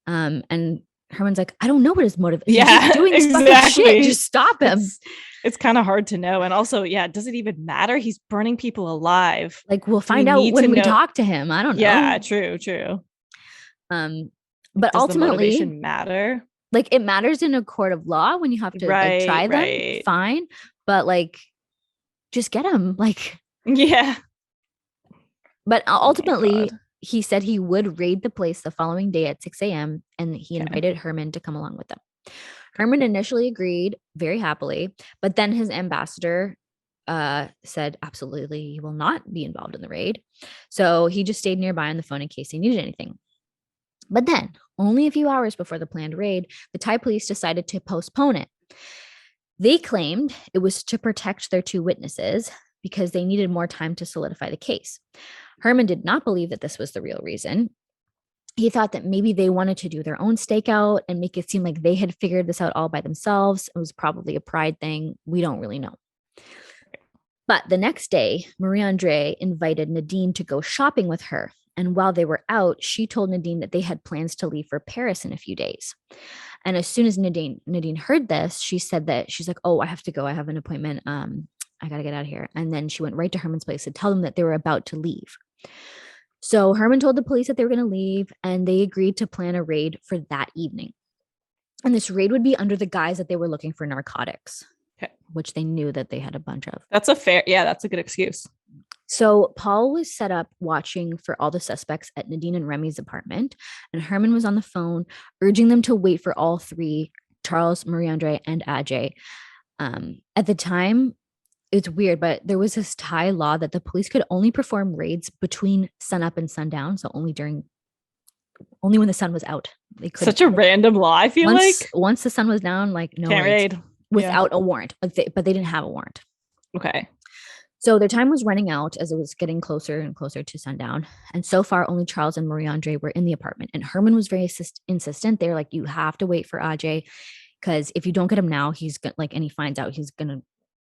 And Herman's like, I don't know what his motive is. Yeah, he's doing this fucking shit. Just stop him. It's kind of hard to know. And also, does it even matter? He's burning people alive. Like, we'll find out when we talk to him. I don't know. Yeah, true. But does ultimately, the motivation matter? Like, it matters in a court of law when you have to like, try them. Fine. But like, just get him. Like, yeah. But ultimately, he said he would raid the place the following day at 6 a.m. and he invited Herman to come along with them. Herman initially agreed very happily, but then his ambassador said absolutely he will not be involved in the raid. So he just stayed nearby on the phone in case he needed anything. But then, only a few hours before the planned raid, the Thai police decided to postpone it. They claimed it was to protect their 2 witnesses because they needed more time to solidify the case. Herman did not believe that this was the real reason. He thought that maybe they wanted to do their own stakeout and make it seem like they had figured this out all by themselves. It was probably a pride thing. We don't really know. But the next day, Marie-Andre invited Nadine to go shopping with her. And while they were out, she told Nadine that they had plans to leave for Paris in a few days. And as soon as Nadine heard this, she said that she's like, oh, I have to go. I have an appointment. I got to get out of here. And then she went right to Herman's place to tell them that they were about to leave. So Herman told the police that they were going to leave, and they agreed to plan a raid for that evening. And this raid would be under the guise that they were looking for narcotics, which they knew that they had a bunch of. That's a good excuse. So Paul was set up watching for all the suspects at Nadine and Remy's apartment, and Herman was on the phone urging them to wait for all 3, Charles, Marie-Andre, and Ajay. At the time, it's weird, but there was this Thai law that the police could only perform raids between sunup and sundown. So only when the sun was out. They could. Such a random law, I feel once the sun was down, like no raid without a warrant. But they didn't have a warrant. Okay. So their time was running out as it was getting closer and closer to sundown. And so far, only Charles and Marie-Andre were in the apartment. And Herman was very insistent. They're like, you have to wait for Ajay, because if you don't get him now, he's and he finds out, he's gonna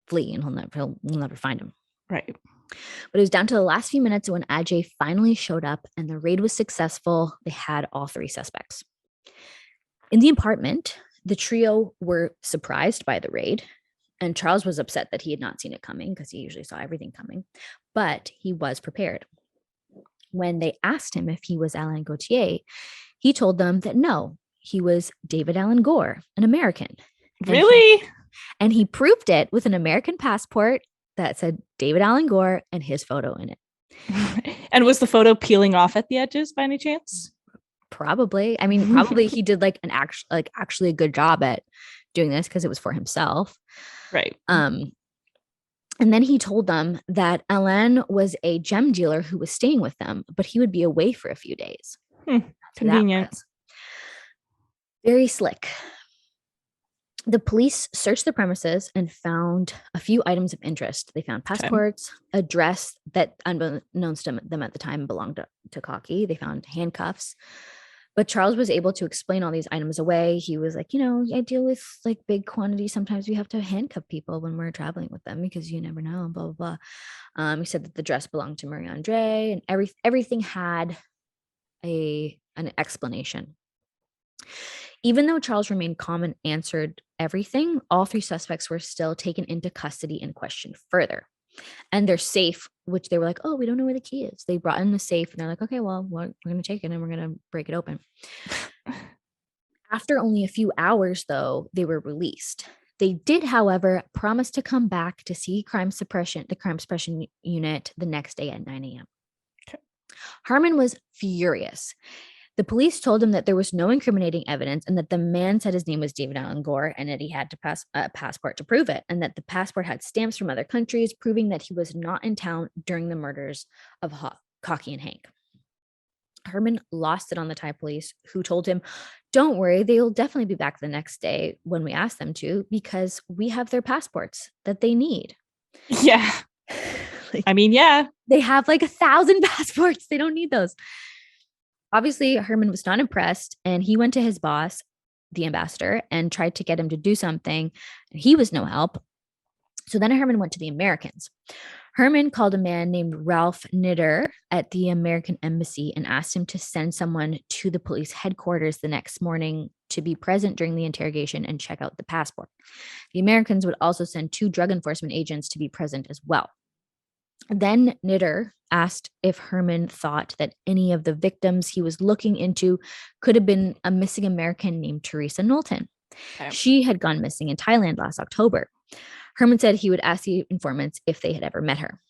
flee and we'll never find him. Right. But it was down to the last few minutes when Ajay finally showed up and the raid was successful. They had all 3 suspects. In the apartment, the trio were surprised by the raid, and Charles was upset that he had not seen it coming because he usually saw everything coming, but he was prepared. When they asked him if he was Alain Gauthier, he told them that no, he was David Allen Gore, an American. Really? And he proved it with an American passport that said David Allen Gore and his photo in it. And was the photo peeling off at the edges by any chance? Probably. I mean, probably he did actually a good job at doing this because it was for himself. Right. And then he told them that Alain was a gem dealer who was staying with them, but he would be away for a few days. Convenient. Very slick. The police searched the premises and found a few items of interest. They found passports, a dress that, unbeknownst to them at the time, belonged to Cocky. They found handcuffs. But Charles was able to explain all these items away. He was like, I deal with like big quantities. Sometimes we have to handcuff people when we're traveling with them because you never know, blah, blah, blah. He said that the dress belonged to Marie-Andre, and everything had an explanation. Even though Charles remained calm and answered everything, all 3 suspects were still taken into custody and questioned further. And their safe, which they were like, oh, we don't know where the key is. They brought in the safe and they're like, okay, well, we're going to take it and we're going to break it open. After only a few hours, though, they were released. They did, however, promise to come back to see the crime suppression unit the next day at 9 a.m. Okay. Herman was furious. The police told him that there was no incriminating evidence and that the man said his name was David Allen Gore and that he had to pass a passport to prove it, and that the passport had stamps from other countries proving that he was not in town during the murders of Cocky and Hank. Herman lost it on the Thai police, who told him, don't worry, they'll definitely be back the next day when we ask them to, because we have their passports that they need. Yeah. They have like 1,000 passports. They don't need those. Obviously, Herman was not impressed, and he went to his boss, the ambassador, and tried to get him to do something. He was no help. So then Herman went to the Americans. Herman called a man named Ralph Nitter at the American embassy and asked him to send someone to the police headquarters the next morning to be present during the interrogation and check out the passport. The Americans would also send 2 drug enforcement agents to be present as well. Then Nitter asked if Herman thought that any of the victims he was looking into could have been a missing American named Theresa Knowlton. Okay. She had gone missing in Thailand last October. Herman said he would ask the informants if they had ever met her.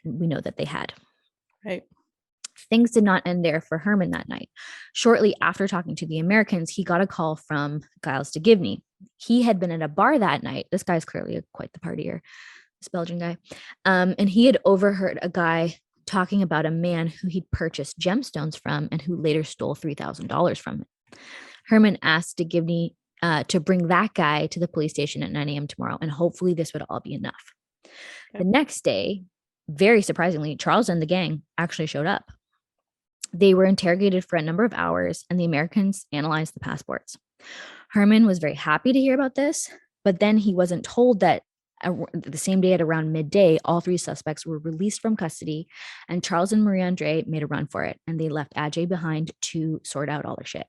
We know that they had. Right. Things did not end there for Herman that night. Shortly after talking to the Americans, he got a call from Giles de Givney. He had been at a bar that night. This guy's clearly quite the partier, this Belgian guy. And he had overheard a guy talking about a man who he'd purchased gemstones from and who later stole $3,000 from him. Herman asked de Givney to bring that guy to the police station at 9 a.m. tomorrow, and hopefully this would all be enough. Okay. The next day, very surprisingly, Charles and the gang actually showed up. They were interrogated for a number of hours, and the Americans analyzed the passports. Herman was very happy to hear about this, but then he wasn't told that the same day at around midday, all 3 suspects were released from custody, and Charles and Marie-Andre made a run for it, and they left Ajay behind to sort out all their shit.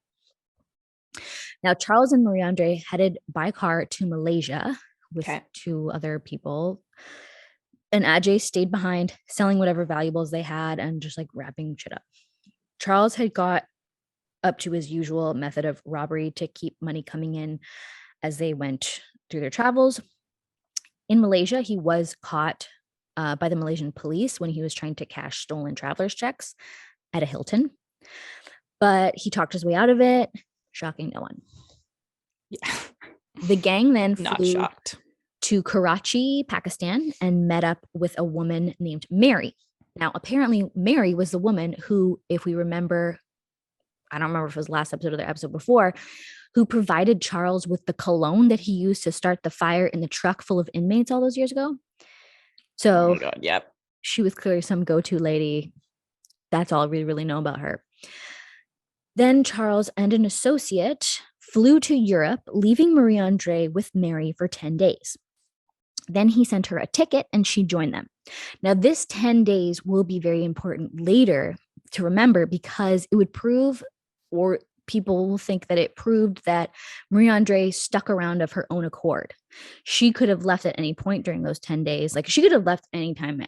Now, Charles and Marie-Andre headed by car to Malaysia with 2 other people, and Ajay stayed behind, selling whatever valuables they had and just like wrapping shit up. Charles had got up to his usual method of robbery to keep money coming in as they went through their travels. In Malaysia, he was caught by the Malaysian police when he was trying to cash stolen traveler's checks at a Hilton. But he talked his way out of it, shocking no one. Yeah. The gang then Not flew shocked. to Karachi, Pakistan, and met up with a woman named Mary. Now, apparently, Mary was the woman who, if we remember, I don't remember if it was last episode or the episode before, who provided Charles with the cologne that he used to start the fire in the truck full of inmates all those years ago. So, oh my God, yep. She was clearly some go-to lady. That's all we really know about her. Then Charles and an associate flew to Europe, leaving Marie-Andre with Mary for 10 days. Then he sent her a ticket and she joined them. Now, this 10 days will be very important later to remember because it would prove, or people will think that it proved, that Marie-Andre stuck around of her own accord. She could have left at any point during those 10 days. Like, she could have left anytime,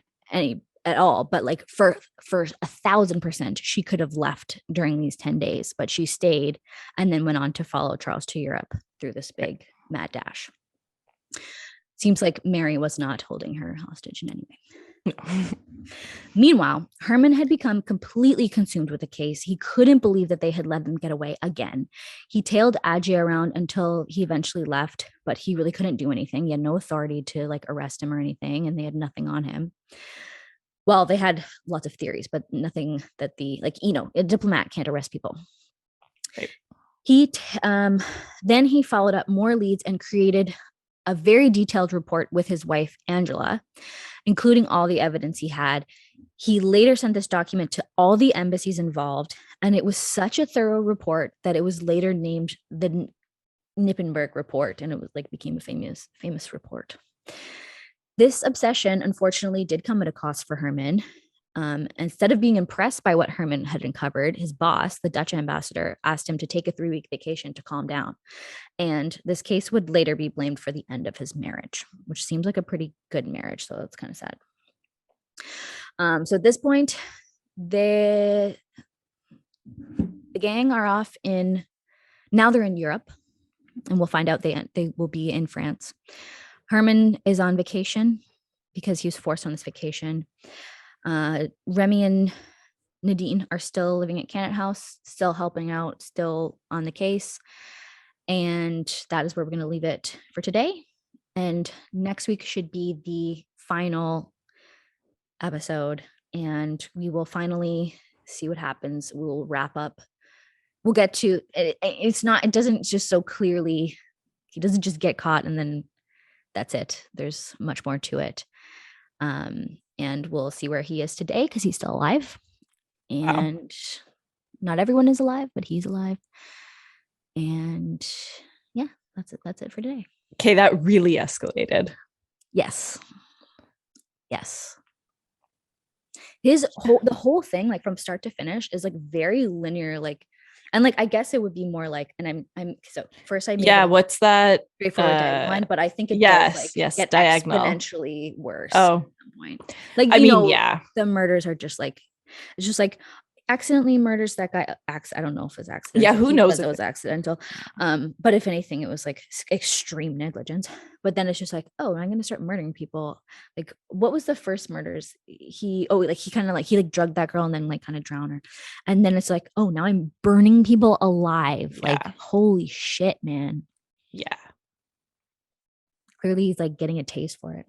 at all, but like for 1,000%, she could have left during these 10 days, but she stayed and then went on to follow Charles to Europe through this big mad dash. Seems like Mary was not holding her hostage in any way. No. Meanwhile, Herman had become completely consumed with the case. He couldn't believe that they had let them get away again. He tailed Ajay around until he eventually left, but he really couldn't do anything. He had no authority to like arrest him or anything, and they had nothing on him. Well, they had lots of theories, but nothing that a diplomat can't arrest people. Right. Then he followed up more leads and created a very detailed report with his wife, Angela, including all the evidence he had. He later sent this document to all the embassies involved, and it was such a thorough report that it was later named the Nippenberg Report, and it was became a famous report. This obsession, unfortunately, did come at a cost for Herman. Instead of being impressed by what Herman had uncovered, his boss, the Dutch ambassador, asked him to take a 3-week vacation to calm down. And this case would later be blamed for the end of his marriage, which seems like a pretty good marriage. So that's kind of sad. So at this point, the gang are off now they're in Europe, and we'll find out they will be in France. Herman is on vacation because he was forced on this vacation. Remy and Nadine are still living at Cannon House, still helping out, still on the case. And that is where we're going to leave it for today. And next week should be the final episode. And we will finally see what happens. We'll wrap up. We'll get to it. It doesn't just so clearly, he doesn't just get caught and then that's it. There's much more to it. And we'll see where he is today because he's still alive. And not everyone is alive, but he's alive. And yeah, that's it for today. Okay, that really escalated. Yes. The whole thing, like from start to finish, is like very linear, like, and like I guess it would be more like, and I'm so first I made what's that straightforward diagonal, but I think it yes, does like yes, get diagonal. exponentially worse at some point. Like the murders are just like, it's just like accidentally murders that guy. I don't know if it's accidental. Yeah, who knows if it was accidental. But if anything, it was like extreme negligence. But then it's just like, oh, I'm gonna start murdering people. Like, what was the first murders? He drugged that girl and then like kind of drowned her. And then it's like, oh, now I'm burning people alive. Yeah. Like, holy shit, man. Yeah. Clearly he's like getting a taste for it.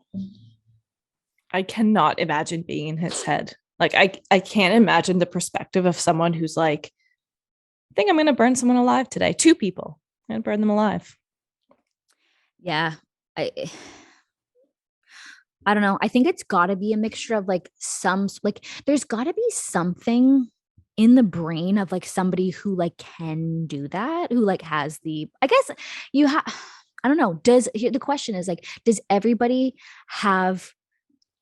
I cannot imagine being in his head. Like, I can't imagine the perspective of someone who's like, I think I'm going to burn someone alive today. 2 people. I'm going to burn them alive. Yeah. I don't know. I think it's got to be a mixture of like there's got to be something in the brain of like somebody who like can do that, who like has I guess you have, I don't know. The question is like, does everybody have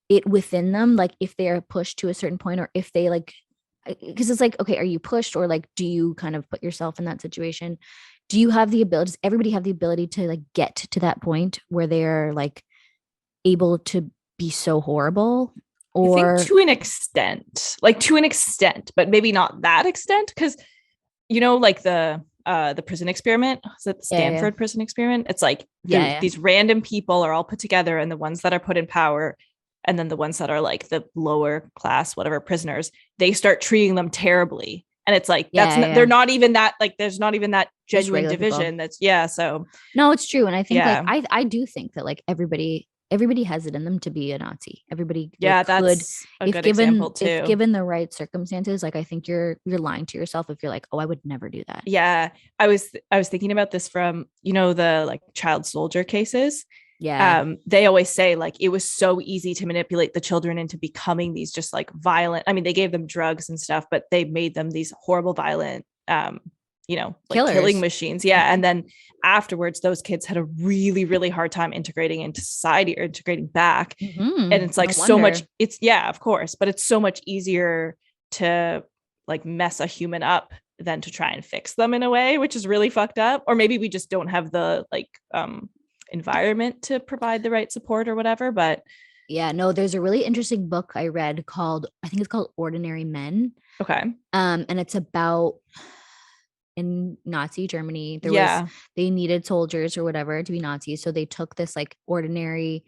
it within them, like if they're pushed to a certain point, or if they like, because it's like, okay, are you pushed, or like do you kind of put yourself in that situation? Do you have the ability, does everybody have the ability to like get to that point where they're like able to be so horrible? Or I think to an extent, but maybe not that extent, because like the prison experiment, is it the Stanford prison experiment? It's like these random people are all put together, and the ones that are put in power, and then the ones that are like the lower class, whatever, prisoners, they start treating them terribly. And it's like, they're not even that, like, there's not even that genuine division. People. So no, it's true. And I think like, I do think that like everybody has it in them to be a Nazi. Everybody that's a good example too. If given the right circumstances, like I think you're lying to yourself if you're like, oh, I would never do that. Yeah. I was thinking about this from, the like child soldier cases. Yeah. They always say like it was so easy to manipulate the children into becoming these just like violent. I mean, they gave them drugs and stuff, but they made them these horrible, violent, like killing machines. Yeah. And then afterwards, those kids had a really, really hard time integrating into society or integrating back. Mm-hmm. And it's like so much. Of course, but it's so much easier to like mess a human up than to try and fix them in a way, which is really fucked up. Or maybe we just don't have the like environment to provide the right support or whatever. But yeah, no, there's a really interesting book I read I think it's called Ordinary Men. Okay. And it's about in Nazi Germany, they needed soldiers or whatever to be Nazis. So they took this like ordinary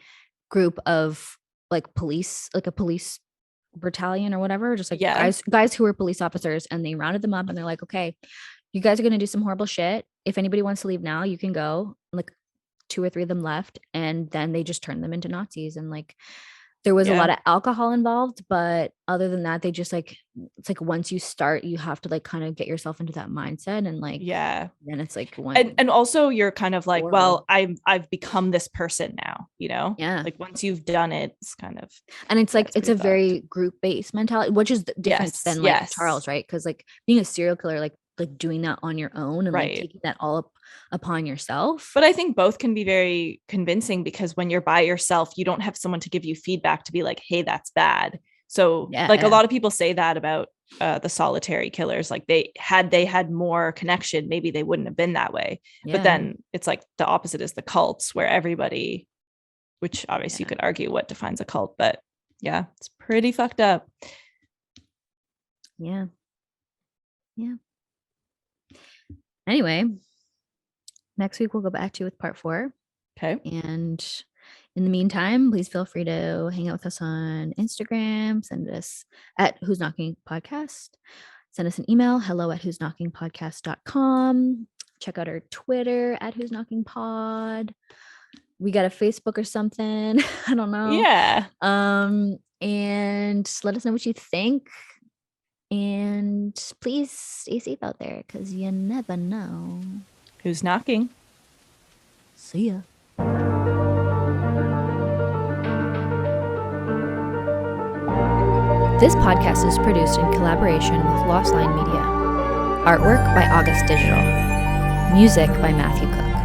group of like police, like a police battalion or whatever, just like guys who were police officers, and they rounded them up and they're like, okay, you guys are going to do some horrible shit. If anybody wants to leave now, you can go. Like 2 or 3 of them left, and then they just turned them into Nazis. And like there was a lot of alcohol involved, but other than that, they just like, it's like once you start, you have to like kind of get yourself into that mindset, and like then it's like and also you're kind of like, well, I've become this person now, like once you've done it, it's kind of, and it's like it's a very group-based mentality, which is different than like Charles, right? Because like being a serial killer, like doing that on your own and like taking that all up upon yourself. But I think both can be very convincing, because when you're by yourself, you don't have someone to give you feedback to be like, hey, that's bad. So a lot of people say that about the solitary killers, like they had more connection, maybe they wouldn't have been that way. But then it's like the opposite is the cults, where everybody, which obviously you could argue what defines a cult, but it's pretty fucked up. Yeah. Anyway, next week we'll go back to you with part 4. Okay. And in the meantime, please feel free to hang out with us on Instagram. Send us at Who's Knocking Podcast. Send us an email, hello@whosknockingpodcast.com. Check out our Twitter at Who's Knocking Pod. We got a Facebook or something. I don't know. Yeah. And let us know what you think. And please stay safe out there, because you never know who's knocking. See ya. This podcast is produced in collaboration with Lost Line Media. Artwork by August Digital. Music by Matthew Cook.